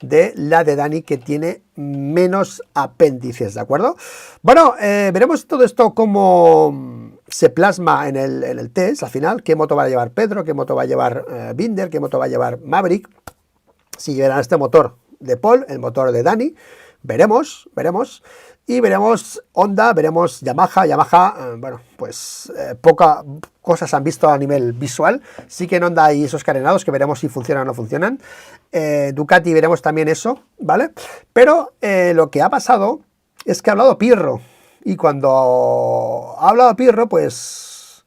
de la de Dani, que tiene menos apéndices, ¿de acuerdo? Bueno, veremos todo esto cómo se plasma en el test, al final, qué moto va a llevar Pedro, qué moto va a llevar Binder, qué moto va a llevar Maverick, si llevarán este motor de Paul, el motor de Dani, veremos, y veremos Honda, veremos Yamaha, bueno, pues pocas cosas han visto a nivel visual, sí que en Honda hay esos carenados que veremos si funcionan o no funcionan, Ducati veremos también eso, ¿vale? Pero lo que ha pasado es que ha hablado Pirro, y cuando ha hablado Pirro, pues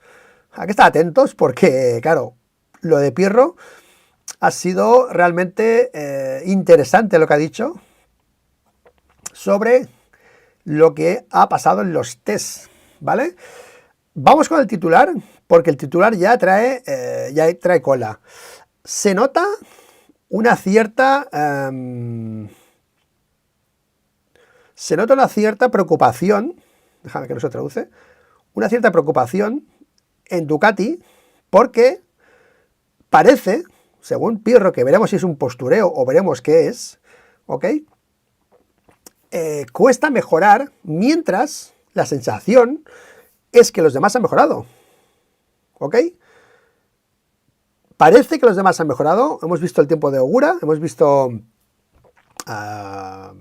hay que estar atentos porque, claro, lo de Pirro ha sido realmente interesante lo que ha dicho sobre lo que ha pasado en los tests, ¿vale? Vamos con el titular, porque el titular ya trae cola. Se nota una cierta preocupación, déjame que no se traduce, una cierta preocupación en Ducati, porque parece, según Pirro, que veremos si es un postureo o veremos qué es, ¿ok? Cuesta mejorar, mientras la sensación es que los demás han mejorado, ¿ok? Parece que los demás han mejorado, hemos visto el tiempo de Ogura, hemos visto a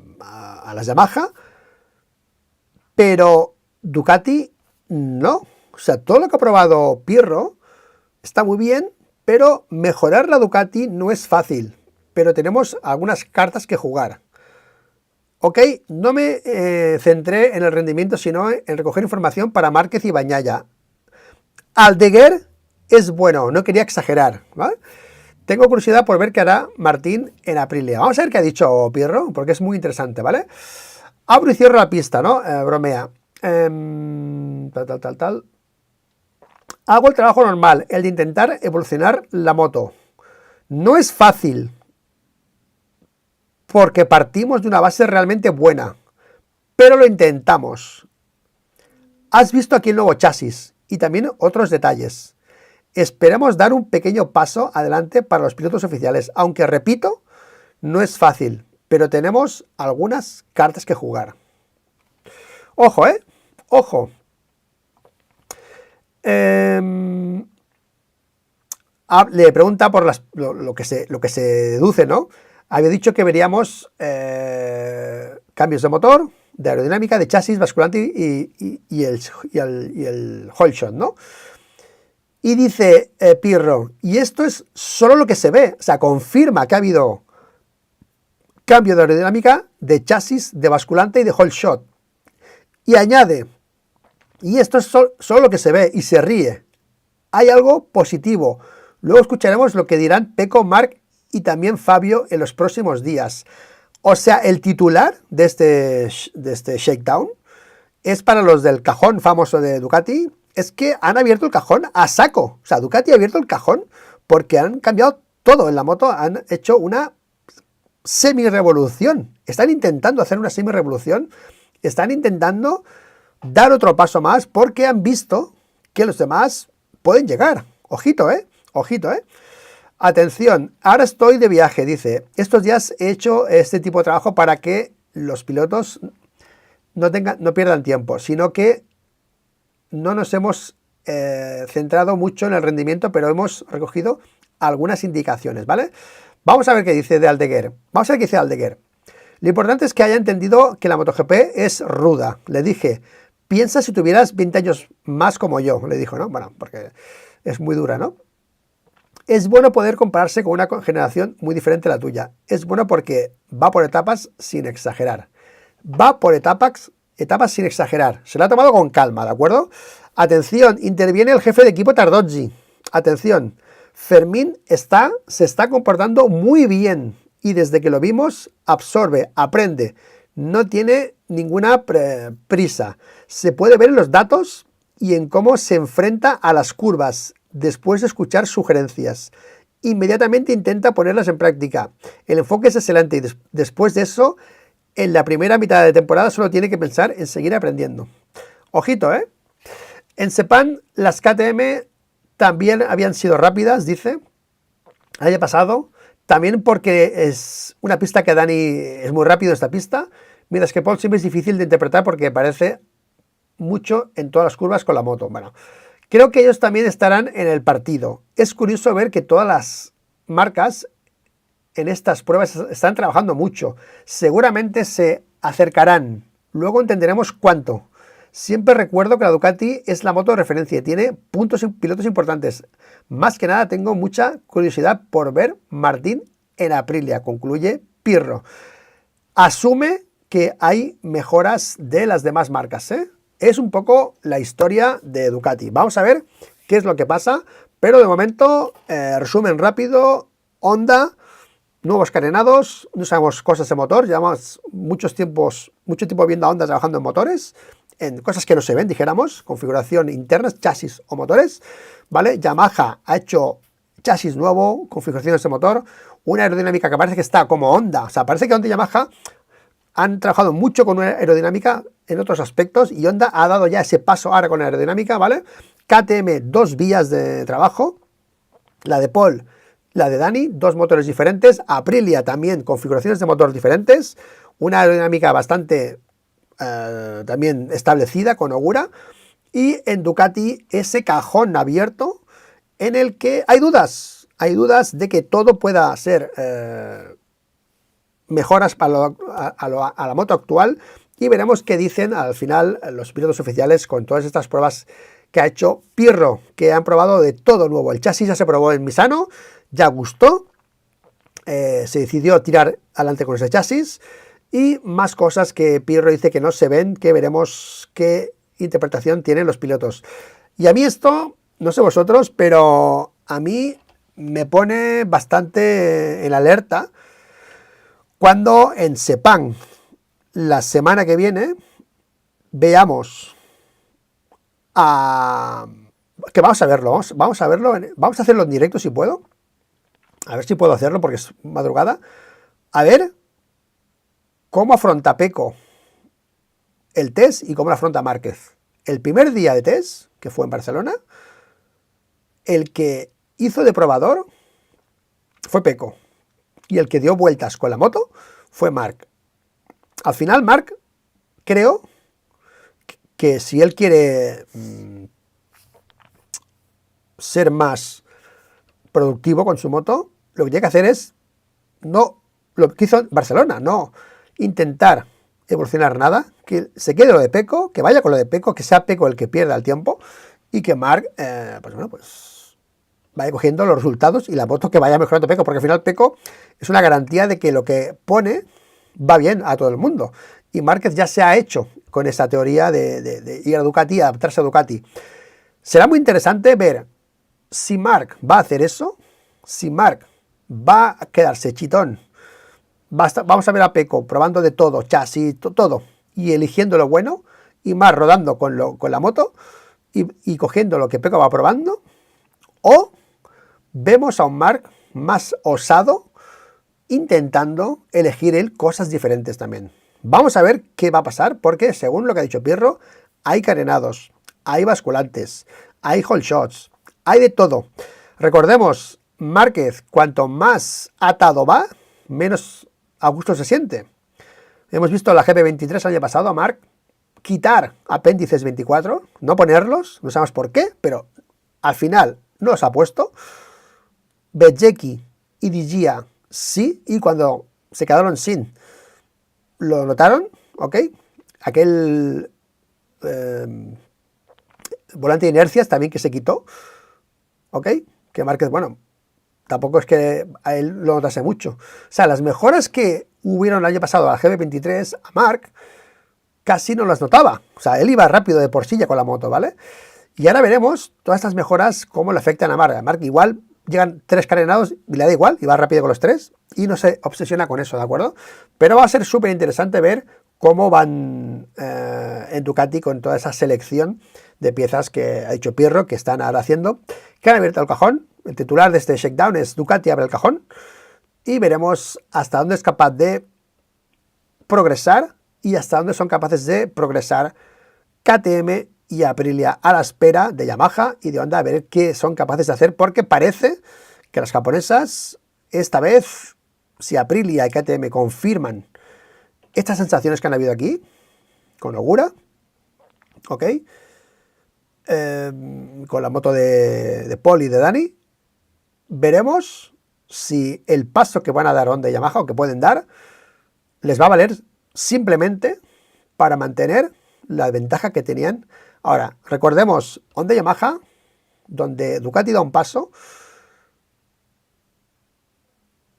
las Yamaha, pero Ducati no. O sea, todo lo que ha probado Pirro está muy bien, pero mejorar la Ducati no es fácil, pero tenemos algunas cartas que jugar. Ok, no me centré en el rendimiento, sino en recoger información para Márquez y Bagnaia. Aldeguer es bueno, no quería exagerar, ¿vale? Tengo curiosidad por ver qué hará Martín en Aprilia. Vamos a ver qué ha dicho Pirro, porque es muy interesante, ¿vale? Abro y cierro la pista, ¿no? Bromea. Tal. Hago el trabajo normal, el de intentar evolucionar la moto. No es fácil, porque partimos de una base realmente buena, pero lo intentamos. Has visto aquí el nuevo chasis y también otros detalles. Esperemos dar un pequeño paso adelante para los pilotos oficiales, aunque repito, no es fácil, pero tenemos algunas cartas que jugar. Ojo, ojo. Le pregunta por lo que se deduce, ¿no? Había dicho que veríamos cambios de motor, de aerodinámica, de chasis, basculante y el whole shot, ¿no? Y dice Pirro, y esto es solo lo que se ve, o sea, confirma que ha habido cambio de aerodinámica, de chasis, de basculante y de whole shot. Y añade, y esto es solo lo que se ve, y se ríe. Hay algo positivo. Luego escucharemos lo que dirán Pecco, Marc y también Fabio en los próximos días. O sea, el titular de este shakedown es para los del cajón famoso de Ducati, es que han abierto el cajón a saco. O sea, Ducati ha abierto el cajón porque han cambiado todo en la moto, han hecho una semi-revolución. Están intentando hacer una semi-revolución, están intentando dar otro paso más porque han visto que los demás pueden llegar. Ojito, ojito, Atención, ahora estoy de viaje, dice. Estos días he hecho este tipo de trabajo para que los pilotos no pierdan tiempo, sino que no nos hemos centrado mucho en el rendimiento, pero hemos recogido algunas indicaciones, ¿vale? Vamos a ver qué dice de Aldeguer. Vamos a ver qué dice Aldeguer. Lo importante es que haya entendido que la MotoGP es ruda. Le dije, piensa si tuvieras 20 años más como yo, le dijo, ¿no? Bueno, porque es muy dura, ¿no? Es bueno poder compararse con una generación muy diferente a la tuya. Es bueno porque va por etapas sin exagerar. Va por etapas sin exagerar. Se lo ha tomado con calma, ¿de acuerdo? Atención, interviene el jefe de equipo Tardozzi. Atención, Fermín se está comportando muy bien y desde que lo vimos absorbe, aprende. No tiene ninguna prisa. Se puede ver en los datos y en cómo se enfrenta a las curvas después de escuchar sugerencias. Inmediatamente intenta ponerlas en práctica. El enfoque es excelente y después de eso, en la primera mitad de temporada solo tiene que pensar en seguir aprendiendo. Ojito, ¿eh? En Sepang las KTM también habían sido rápidas, dice, el año pasado. También porque es una pista que Dani es muy rápido esta pista, mientras que Paul siempre es difícil de interpretar porque parece mucho en todas las curvas con la moto. Bueno, creo que ellos también estarán en el partido. Es curioso ver que todas las marcas en estas pruebas están trabajando mucho. Seguramente se acercarán. Luego entenderemos cuánto. Siempre recuerdo que la Ducati es la moto de referencia y tiene pilotos importantes. Más que nada tengo mucha curiosidad por ver Martín en Aprilia, concluye Pirro. Asume que hay mejoras de las demás marcas, ¿eh? Es un poco la historia de Ducati. Vamos a ver qué es lo que pasa, pero de momento, resumen rápido, Honda, nuevos carenados, no sabemos cosas de motor, llevamos mucho tiempo viendo a Honda trabajando en motores, en cosas que no se ven, dijéramos, configuración interna, chasis o motores, ¿vale? Yamaha ha hecho chasis nuevo, configuraciones de motor, una aerodinámica que parece que está como Honda, o sea, parece que Honda y Yamaha han trabajado mucho con una aerodinámica en otros aspectos y Honda ha dado ya ese paso ahora con la aerodinámica, ¿vale? KTM, 2 vías de trabajo, la de Paul, la de Dani, 2 motores diferentes, Aprilia también, configuraciones de motor diferentes, una aerodinámica bastante también establecida con Ogura, y en Ducati ese cajón abierto en el que hay dudas de que todo pueda ser mejoras a la moto actual, y veremos qué dicen al final los pilotos oficiales con todas estas pruebas que ha hecho Pirro, que han probado de todo nuevo. El chasis ya se probó en Misano, ya gustó, se decidió tirar adelante con ese chasis, y más cosas que Pirro dice que no se ven, que veremos qué interpretación tienen los pilotos. Y a mí esto, no sé vosotros, pero a mí me pone bastante en alerta cuando en Sepang, la semana que viene, veamos que vamos a verlo, vamos a hacerlo en directo si puedo, a ver si puedo hacerlo porque es madrugada, a ver cómo afronta Pecco el test y cómo lo afronta Márquez. El primer día de test, que fue en Barcelona, el que hizo de probador fue Pecco y el que dio vueltas con la moto fue Marc. Al final Marc, creo que si él quiere ser más productivo con su moto, lo que tiene que hacer es no lo que hizo en Barcelona, no intentar evolucionar nada, que se quede lo de Pecco, que vaya con lo de Pecco, que sea Pecco el que pierda el tiempo y que Marc, pues vaya cogiendo los resultados y la moto que vaya mejorando Pecco, porque al final Pecco es una garantía de que lo que pone va bien a todo el mundo. Y Márquez ya se ha hecho con esa teoría de ir a Ducati, adaptarse a Ducati. Será muy interesante ver si Marc va a hacer eso, si Marc va a quedarse chitón. Vamos a ver a Pecco probando de todo, chasis, todo, y eligiendo lo bueno, y Marc rodando con la moto y cogiendo lo que Pecco va probando, o vemos a un Marc más osado intentando elegir él cosas diferentes también. Vamos a ver qué va a pasar, porque según lo que ha dicho Pirro, hay carenados, hay basculantes, hay hole shots, hay de todo. Recordemos, Márquez, cuanto más atado va, menos a gusto se siente. Hemos visto la GP23 el año pasado a Marc quitar apéndices 24, no ponerlos, no sabemos por qué, pero al final no los ha puesto. Beijeki y Digia sí, y cuando se quedaron sin, lo notaron, ¿ok? Aquel volante de inercias también que se quitó, ¿ok? Que Márquez, bueno, tampoco es que a él lo notase mucho. O sea, las mejoras que hubieron el año pasado al GB23, a Marc, casi no las notaba. O sea, él iba rápido de por sí ya con la moto, ¿vale? Y ahora veremos todas estas mejoras cómo le afectan a Marc. A Marc igual llegan 3 carenados y le da igual, y va rápido con los 3 y no se obsesiona con eso, ¿de acuerdo? Pero va a ser súper interesante ver cómo van en Ducati con toda esa selección de piezas que ha dicho Pirro que están ahora haciendo, que han abierto el cajón. El titular de este shakedown es Ducati abre el cajón y veremos hasta dónde es capaz de progresar y hasta dónde son capaces de progresar KTM y Aprilia a la espera de Yamaha y de Honda a ver qué son capaces de hacer, porque parece que las japonesas esta vez, si Aprilia y KTM confirman estas sensaciones que han habido aquí con Ogura, ¿ok? Con la moto de Paul y de Dani, veremos si el paso que van a dar Honda y Yamaha o que pueden dar les va a valer simplemente para mantener la ventaja que tenían. Ahora, recordemos, Honda y Yamaha, donde Ducati da un paso,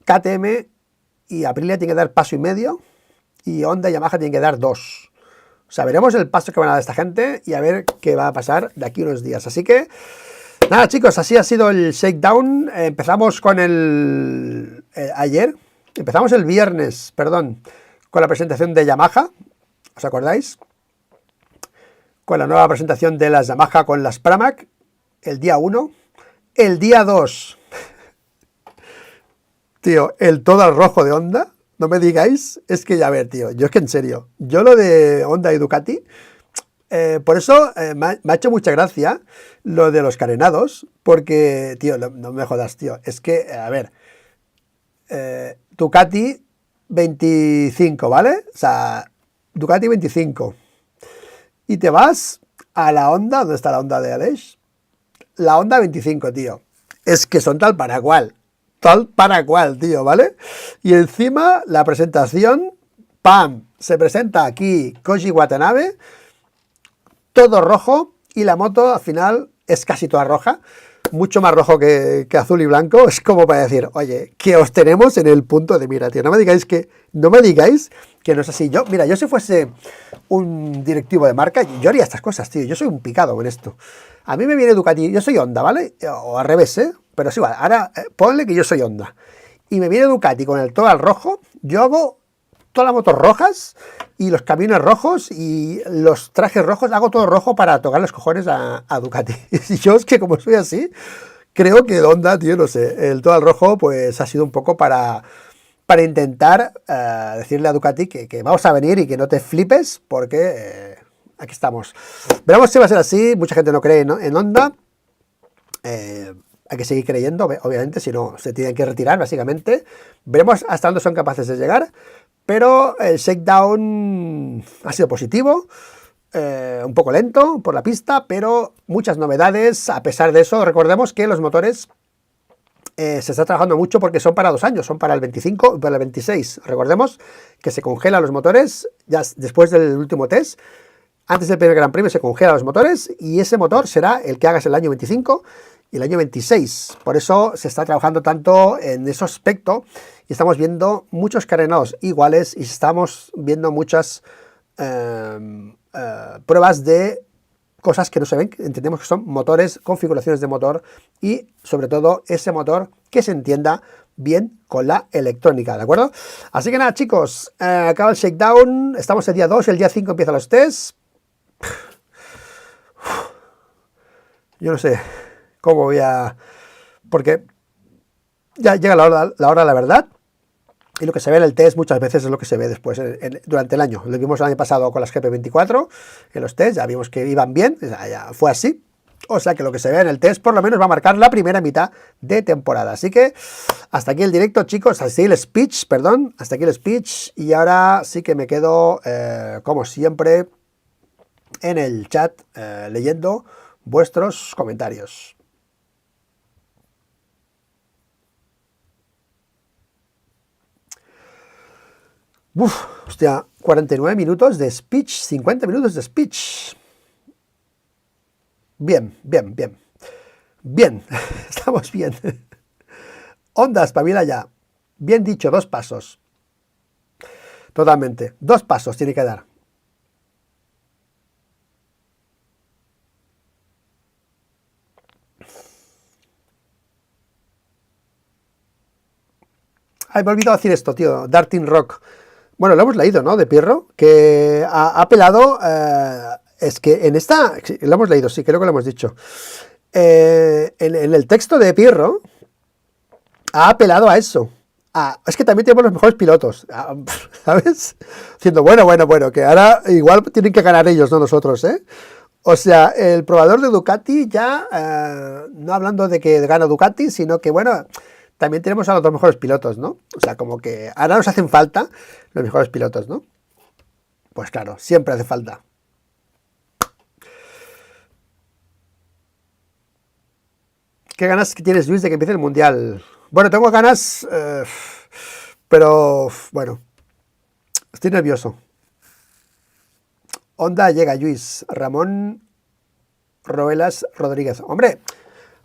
KTM y Aprilia tienen que dar paso y medio y Honda y Yamaha tienen que dar 2. O sea, veremos el paso que van a dar esta gente y a ver qué va a pasar de aquí unos días. Así que, nada chicos, así ha sido el shakedown. Empezamos con ayer, empezamos el viernes, perdón, con la presentación de Yamaha, ¿os acordáis? Con la nueva presentación de las Yamaha con las Pramac, el día 1. El día 2, tío, el todo al rojo de Honda. No me digáis, es que ya a ver, tío, yo es que en serio, yo lo de Honda y Ducati, por eso me ha hecho mucha gracia lo de los carenados, porque, tío, no me jodas, tío, es que, a ver, Ducati 25, ¿vale? O sea, Ducati 25. Y te vas a la Honda, ¿dónde está la Honda de Aleix? La Honda 25, tío. Es que son tal para cual, tío, ¿vale? Y encima la presentación, ¡pam! Se presenta aquí Koji Watanabe, todo rojo, y la moto al final es casi toda roja, mucho más rojo que azul y blanco. Es como para decir, oye, que os tenemos en el punto de mira, tío. No me digáis que no es así. Yo, mira, yo si fuese un directivo de marca, yo haría estas cosas, tío. Yo soy un picado en esto. A mí me viene Ducati, yo soy Honda, ¿vale? O al revés, ¿eh? Pero es igual, ahora ponle que yo soy Honda. Y me viene Ducati con el todo al rojo, yo hago todas las motos rojas y los camiones rojos y los trajes rojos, hago todo rojo para tocar los cojones a Ducati. Y yo es que como soy así, creo que Honda, tío, no sé, el todo al rojo pues ha sido un poco para intentar decirle a Ducati que vamos a venir y que no te flipes porque aquí estamos. Veremos si va a ser así, mucha gente no cree en Honda. Hay que seguir creyendo, obviamente, si no se tienen que retirar, básicamente. Veremos hasta dónde son capaces de llegar, pero el shakedown ha sido positivo, un poco lento por la pista, pero muchas novedades. A pesar de eso, recordemos que los motores se está trabajando mucho porque son para 2 años, son para el 25 y para el 26. Recordemos que se congelan los motores ya después del último test. Antes del primer Gran Premio se congelan los motores y ese motor será el que hagas el año 25 y el año 26. Por eso se está trabajando tanto en ese aspecto y estamos viendo muchos carenados iguales y estamos viendo muchas pruebas de cosas que no se ven. Entendemos que son motores, configuraciones de motor y sobre todo ese motor que se entienda bien con la electrónica, ¿de acuerdo? Así que nada chicos, acaba el shakedown, estamos el día 2, el día 5 empiezan los tests. Yo no sé cómo voy a... porque ya llega la hora de la verdad y lo que se ve en el test muchas veces es lo que se ve después durante el año. Lo vimos el año pasado con las GP24 en los tests, ya vimos que iban bien, ya fue así. O sea que lo que se ve en el test por lo menos va a marcar la primera mitad de temporada. Así que hasta aquí el directo, chicos, hasta aquí el speech, perdón, hasta aquí el speech. Y ahora sí que me quedo, como siempre, en el chat leyendo vuestros comentarios. Uf, hostia, 49 minutos de speech, 50 minutos de speech. Bien, bien, bien. Bien, estamos bien. Onda, espabila ya. Bien dicho, 2 pasos. Totalmente. 2 pasos tiene que dar. Ay, me he olvidado decir esto, tío. Darting Rock. Bueno, lo hemos leído, ¿no? De Pirro, que ha apelado. Es que en esta. Lo hemos leído, sí, creo que lo hemos dicho. En el texto de Pirro ha apelado a eso. Es que también tenemos los mejores pilotos, ¿sabes? Diciendo, bueno, que ahora igual tienen que ganar ellos, no nosotros, ¿eh? O sea, el probador de Ducati ya, no hablando de que gana Ducati, sino que, bueno, también tenemos a los dos mejores pilotos, ¿no? O sea, como que ahora nos hacen falta los mejores pilotos, ¿no? Pues claro, siempre hace falta. ¿Qué ganas que tienes, Luis, de que empiece el Mundial? Bueno, tengo ganas, pero bueno, estoy nervioso. Onda llega, Luis. Ramón Roelas Rodríguez. Hombre,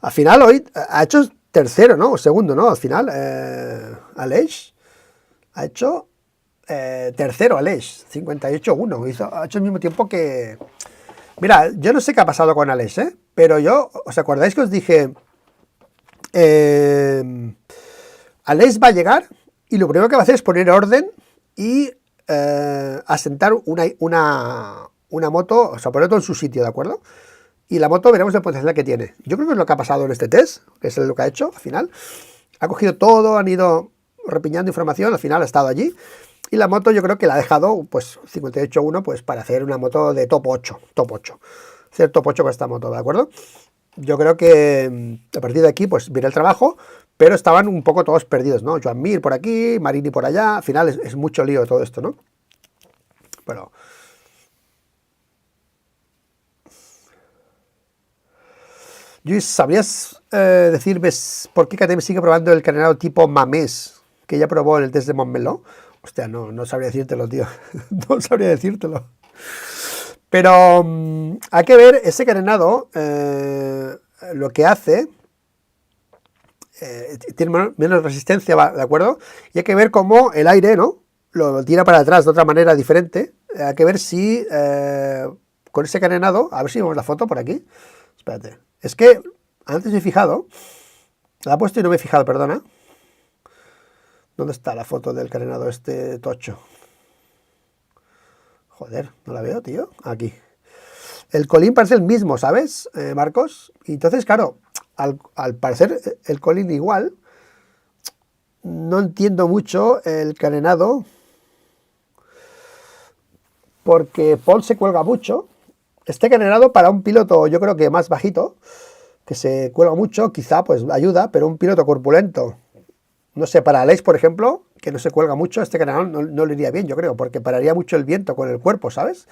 al final hoy ha hecho tercero, ¿no? O segundo, ¿no? Al final, Aleix ha hecho tercero, Aleix, 58-1. Ha hecho el mismo tiempo que... Mira, yo no sé qué ha pasado con Aleix, ¿eh? Pero yo, ¿os acordáis que os dije... Aleix va a llegar y lo primero que va a hacer es poner orden y asentar una moto, o sea, poner todo en su sitio, ¿de acuerdo? Y la moto veremos el potencial que tiene. Yo creo que es lo que ha pasado en este test, que es lo que ha hecho al final. Ha cogido todo, han ido repiñando información, al final ha estado allí. Y la moto yo creo que la ha dejado, pues, 58.1, pues, para hacer una moto de top 8, top 8. Hacer top 8 con esta moto, ¿de acuerdo? Yo creo que a partir de aquí, pues, viene el trabajo, pero estaban un poco todos perdidos, ¿no? Joan Mir por aquí, Marini por allá, al final es mucho lío todo esto, ¿no? Bueno... Luis, ¿sabrías decirme por qué KTM sigue probando el carenado tipo Mamés, que ya probó en el test de Montmeló? Hostia, no sabría decírtelo, tío. No sabría decírtelo. Pero hay que ver ese carenado, lo que hace, tiene menos resistencia, ¿de acuerdo? Y hay que ver cómo el aire, ¿no? Lo tira para atrás de otra manera diferente. Hay que ver si con ese carenado, a ver si vemos la foto por aquí. Espérate. Es que antes me he fijado, la he puesto y no me he fijado, perdona. ¿Dónde está la foto del carenado este tocho? Joder, no la veo, tío. Aquí. El colín parece el mismo, ¿sabes, Marcos? Y entonces, claro, al parecer el colín igual, no entiendo mucho el carenado, porque Paul se cuelga mucho. Este carenado para un piloto, yo creo que más bajito, que se cuelga mucho, quizá pues ayuda, pero un piloto corpulento, no sé, para Aleix, por ejemplo, que no se cuelga mucho, este carenado no le iría bien, yo creo, porque pararía mucho el viento con el cuerpo, ¿sabes?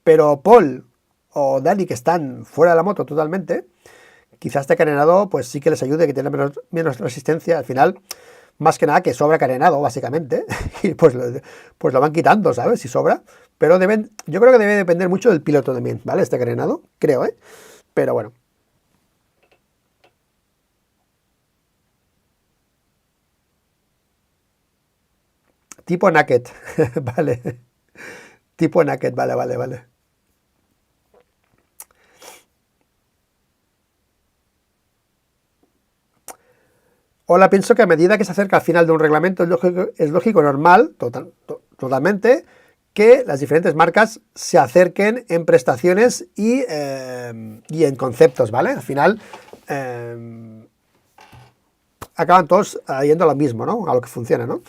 Pero Paul o Dani, que están fuera de la moto totalmente, quizás este carenado pues sí que les ayude, que tiene menos resistencia, al final, más que nada que sobra carenado, básicamente, y pues lo van quitando, ¿sabes? Si sobra, pero yo creo que debe depender mucho del piloto también, ¿vale? Este carenado, creo, ¿eh? Pero bueno. Tipo Naked, vale. Tipo Naked, vale. Hola, pienso que a medida que se acerca al final de un reglamento es lógico normal, totalmente, que las diferentes marcas se acerquen en prestaciones y en conceptos, ¿vale? Al final acaban todos yendo a lo mismo, ¿no? A lo que funciona, ¿no?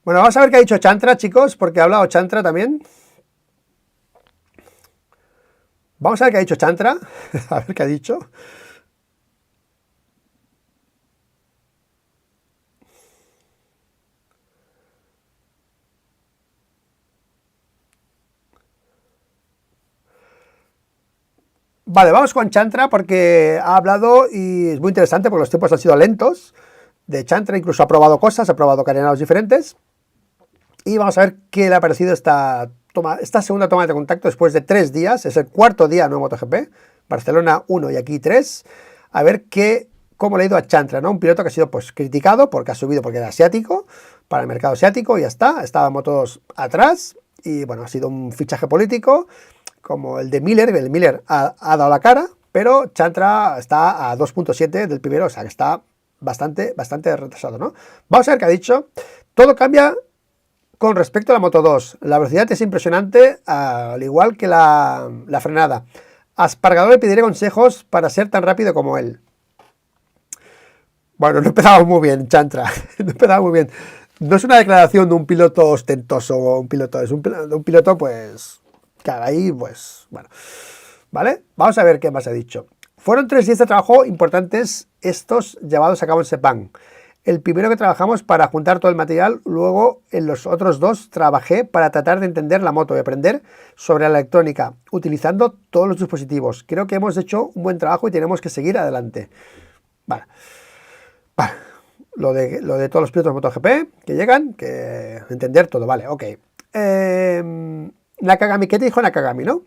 Bueno, vamos a ver qué ha dicho Chantra, chicos, porque ha hablado Chantra también. Vamos a ver qué ha dicho Chantra, a ver qué ha dicho. Vale, vamos con Chantra porque ha hablado y es muy interesante porque los tiempos han sido lentos. De Chantra incluso ha probado cosas, ha probado carenados diferentes. Y vamos a ver qué le ha parecido esta segunda toma de contacto después de 3 días. Es el cuarto día no MotoGP. Barcelona 1 y aquí 3. A ver cómo le ha ido a Chantra, ¿no? Un piloto que ha sido pues criticado porque ha subido porque era asiático, para el mercado asiático y ya está. Estaba Moto2 atrás y bueno, ha sido un fichaje político como el de Miller. El Miller ha dado la cara, pero Chantra está a 2.7 del primero, o sea que está bastante retrasado, ¿no? Vamos a ver qué ha dicho. Todo cambia con respecto a la Moto2. La velocidad es impresionante, al igual que la frenada. A Espargaró le pediré consejos para ser tan rápido como él. Bueno, no empezamos muy bien, Chantra. No empezamos muy bien. No es una declaración de un piloto ostentoso o un piloto, es de un piloto, pues, que ahí, pues, bueno. ¿Vale? Vamos a ver qué más ha dicho. Fueron 3 días de trabajo importantes estos llevados a cabo en Sepang. El primero que trabajamos para juntar todo el material, luego en los otros 2 trabajé para tratar de entender la moto y aprender sobre la electrónica, utilizando todos los dispositivos. Creo que hemos hecho un buen trabajo y tenemos que seguir adelante. Vale. Lo de todos los pilotos de MotoGP que llegan, que entender todo, vale, ok. Nakagami, ¿qué te dijo Nakagami, no?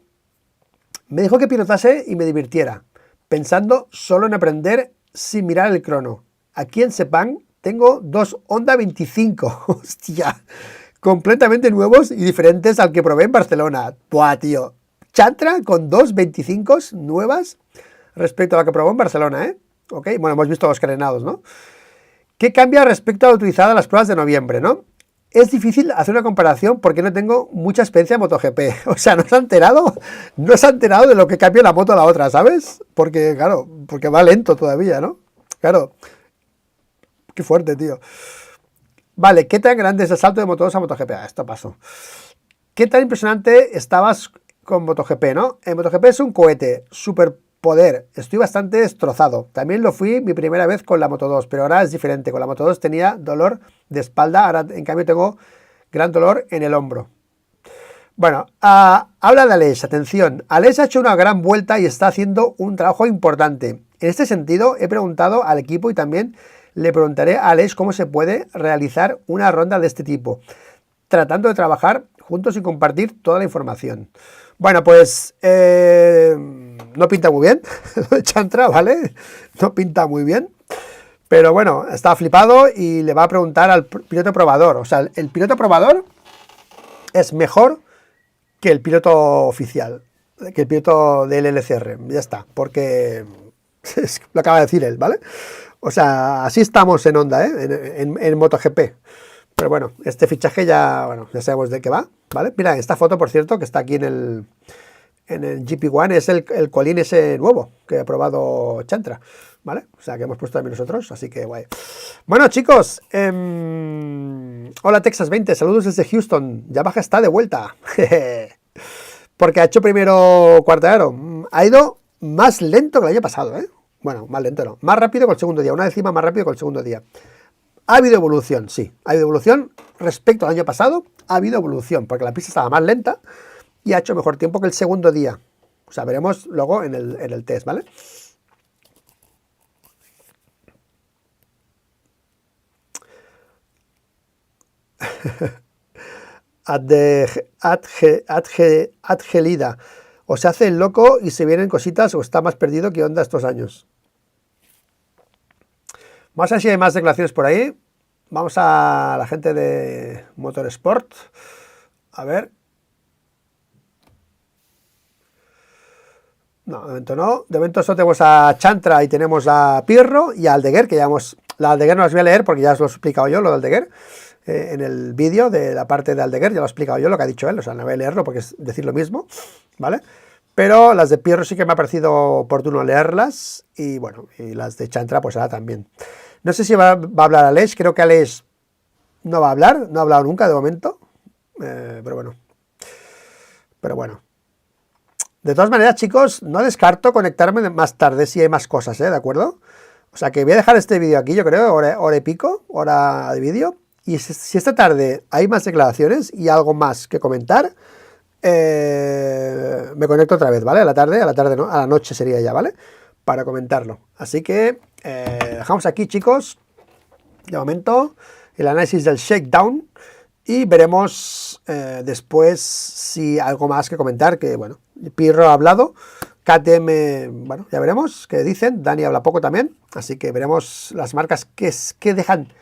Me dijo que pilotase y me divirtiera, pensando solo en aprender sin mirar el crono. Aquí en Sepang tengo 2 Honda 25, hostia, completamente nuevos y diferentes al que probé en Barcelona. Buah, tío, Chantra con 2 25 nuevas respecto a la que probó en Barcelona, ¿eh? Ok, bueno, hemos visto los carenados, ¿no? ¿Qué cambia respecto a la utilizada en las pruebas de noviembre, no? Es difícil hacer una comparación porque no tengo mucha experiencia en MotoGP. O sea, no se ha enterado de lo que cambia la moto a la otra, ¿sabes? Porque, claro, porque va lento todavía, ¿no? Claro. Qué fuerte, tío. Vale, ¿qué tan grande es el salto de Moto2 a MotoGP? Esto pasó. ¿Qué tan impresionante estabas con MotoGP, no? En MotoGP es un cohete, superpoder. Estoy bastante destrozado. También lo fui mi primera vez con la Moto2, pero ahora es diferente. Con la Moto2 tenía dolor de espalda, ahora en cambio tengo gran dolor en el hombro. Bueno, habla de Aleix, atención. Aleix ha hecho una gran vuelta y está haciendo un trabajo importante. En este sentido, he preguntado al equipo y también le preguntaré a Aleix cómo se puede realizar una ronda de este tipo, tratando de trabajar juntos y compartir toda la información. Bueno, pues no pinta muy bien, Chantra, ¿vale? No pinta muy bien, pero bueno, está flipado y le va a preguntar al piloto probador. O sea, el piloto probador es mejor que el piloto oficial, que el piloto del LCR, ya está, porque lo acaba de decir él, ¿vale? O sea, así estamos en Honda, ¿eh? En MotoGP. Pero bueno, este fichaje ya sabemos de qué va, ¿vale? Mira, esta foto, por cierto, que está aquí en el GP1, es el colín ese nuevo que ha probado Chantra, ¿vale? O sea, que hemos puesto también nosotros, así que guay. Bueno, chicos, hola Texas 20, saludos desde Houston. Yamaha está de vuelta. Porque ha hecho primero Quartararo. Ha ido más lento que el año pasado, ¿eh? Bueno, más lento no, más rápido que el segundo día, una décima más rápido que el segundo día. Ha habido evolución, sí, ha habido evolución respecto al año pasado, ha habido evolución, porque la pista estaba más lenta y ha hecho mejor tiempo que el segundo día. O sea, veremos luego en el test, ¿vale? Adgelida. O se hace el loco y se vienen cositas o está más perdido que Honda estos años. Vamos a ver si hay más declaraciones por ahí. Vamos a la gente de Motorsport. A ver. No, de momento no. De momento solo tenemos a Chantra y tenemos a Pirro y a Aldeguer, que ya hemos... La Aldeguer no las voy a leer porque ya os lo he explicado yo, lo de Aldeguer. En el vídeo de la parte de Aldeguer ya lo he explicado yo, lo que ha dicho él. O sea, no voy a leerlo porque es decir lo mismo, ¿vale? Pero las de Pirro sí que me ha parecido oportuno leerlas. Y bueno, y las de Chantra pues ahora también. No sé si va a hablar Aleix, creo que Aleix, no va a hablar, no ha hablado nunca de momento, pero bueno. Pero bueno. De todas maneras, chicos, no descarto conectarme más tarde si hay más cosas, ¿de acuerdo? O sea que voy a dejar este vídeo aquí, yo creo, hora y pico, hora de vídeo. Y si esta tarde hay más declaraciones y algo más que comentar, me conecto otra vez, ¿vale? A la tarde no, a la noche sería ya, ¿vale? Para comentarlo. Así que dejamos aquí, chicos, de momento, el análisis del shakedown. Y veremos después si algo más que comentar, que bueno, Pirro ha hablado, KTM, bueno, ya veremos qué dicen, Dani habla poco también, así que veremos las marcas que dejan,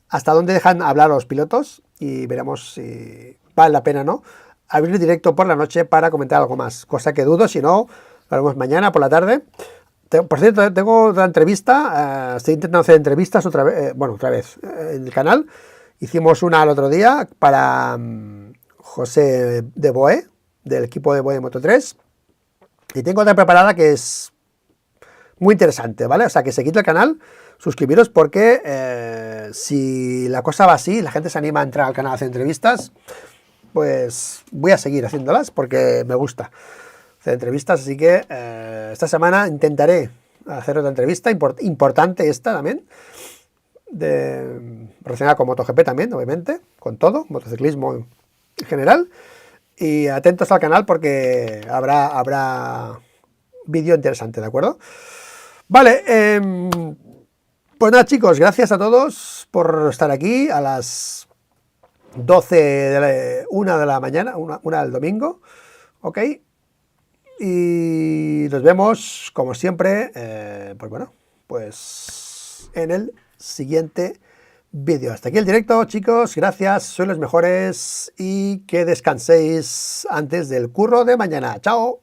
hasta dónde dejan hablar a los pilotos y veremos si vale la pena, ¿no? Abrir directo por la noche para comentar algo más, cosa que dudo, si no, lo haremos mañana por la tarde. Por cierto, tengo otra entrevista, estoy intentando hacer entrevistas otra vez, otra vez en el canal. Hicimos una el otro día para José de Boe, del equipo de Boe Moto3. Y tengo otra preparada que es muy interesante, ¿vale? O sea, que seguid el canal, suscribiros porque si la cosa va así, la gente se anima a entrar al canal a hacer entrevistas, pues voy a seguir haciéndolas porque me gusta hacer entrevistas. Así que esta semana intentaré hacer otra entrevista, importante esta también, relacionada con MotoGP también, obviamente, con todo, motociclismo en general. Y atentos al canal porque habrá vídeo interesante, ¿de acuerdo? Vale, pues nada, chicos, gracias a todos por estar aquí a las 1 de la mañana, una del domingo, ¿ok? Y nos vemos, como siempre, pues en el siguiente vídeo. Hasta aquí el directo, chicos, gracias, sois los mejores y que descanséis antes del curro de mañana. Chao.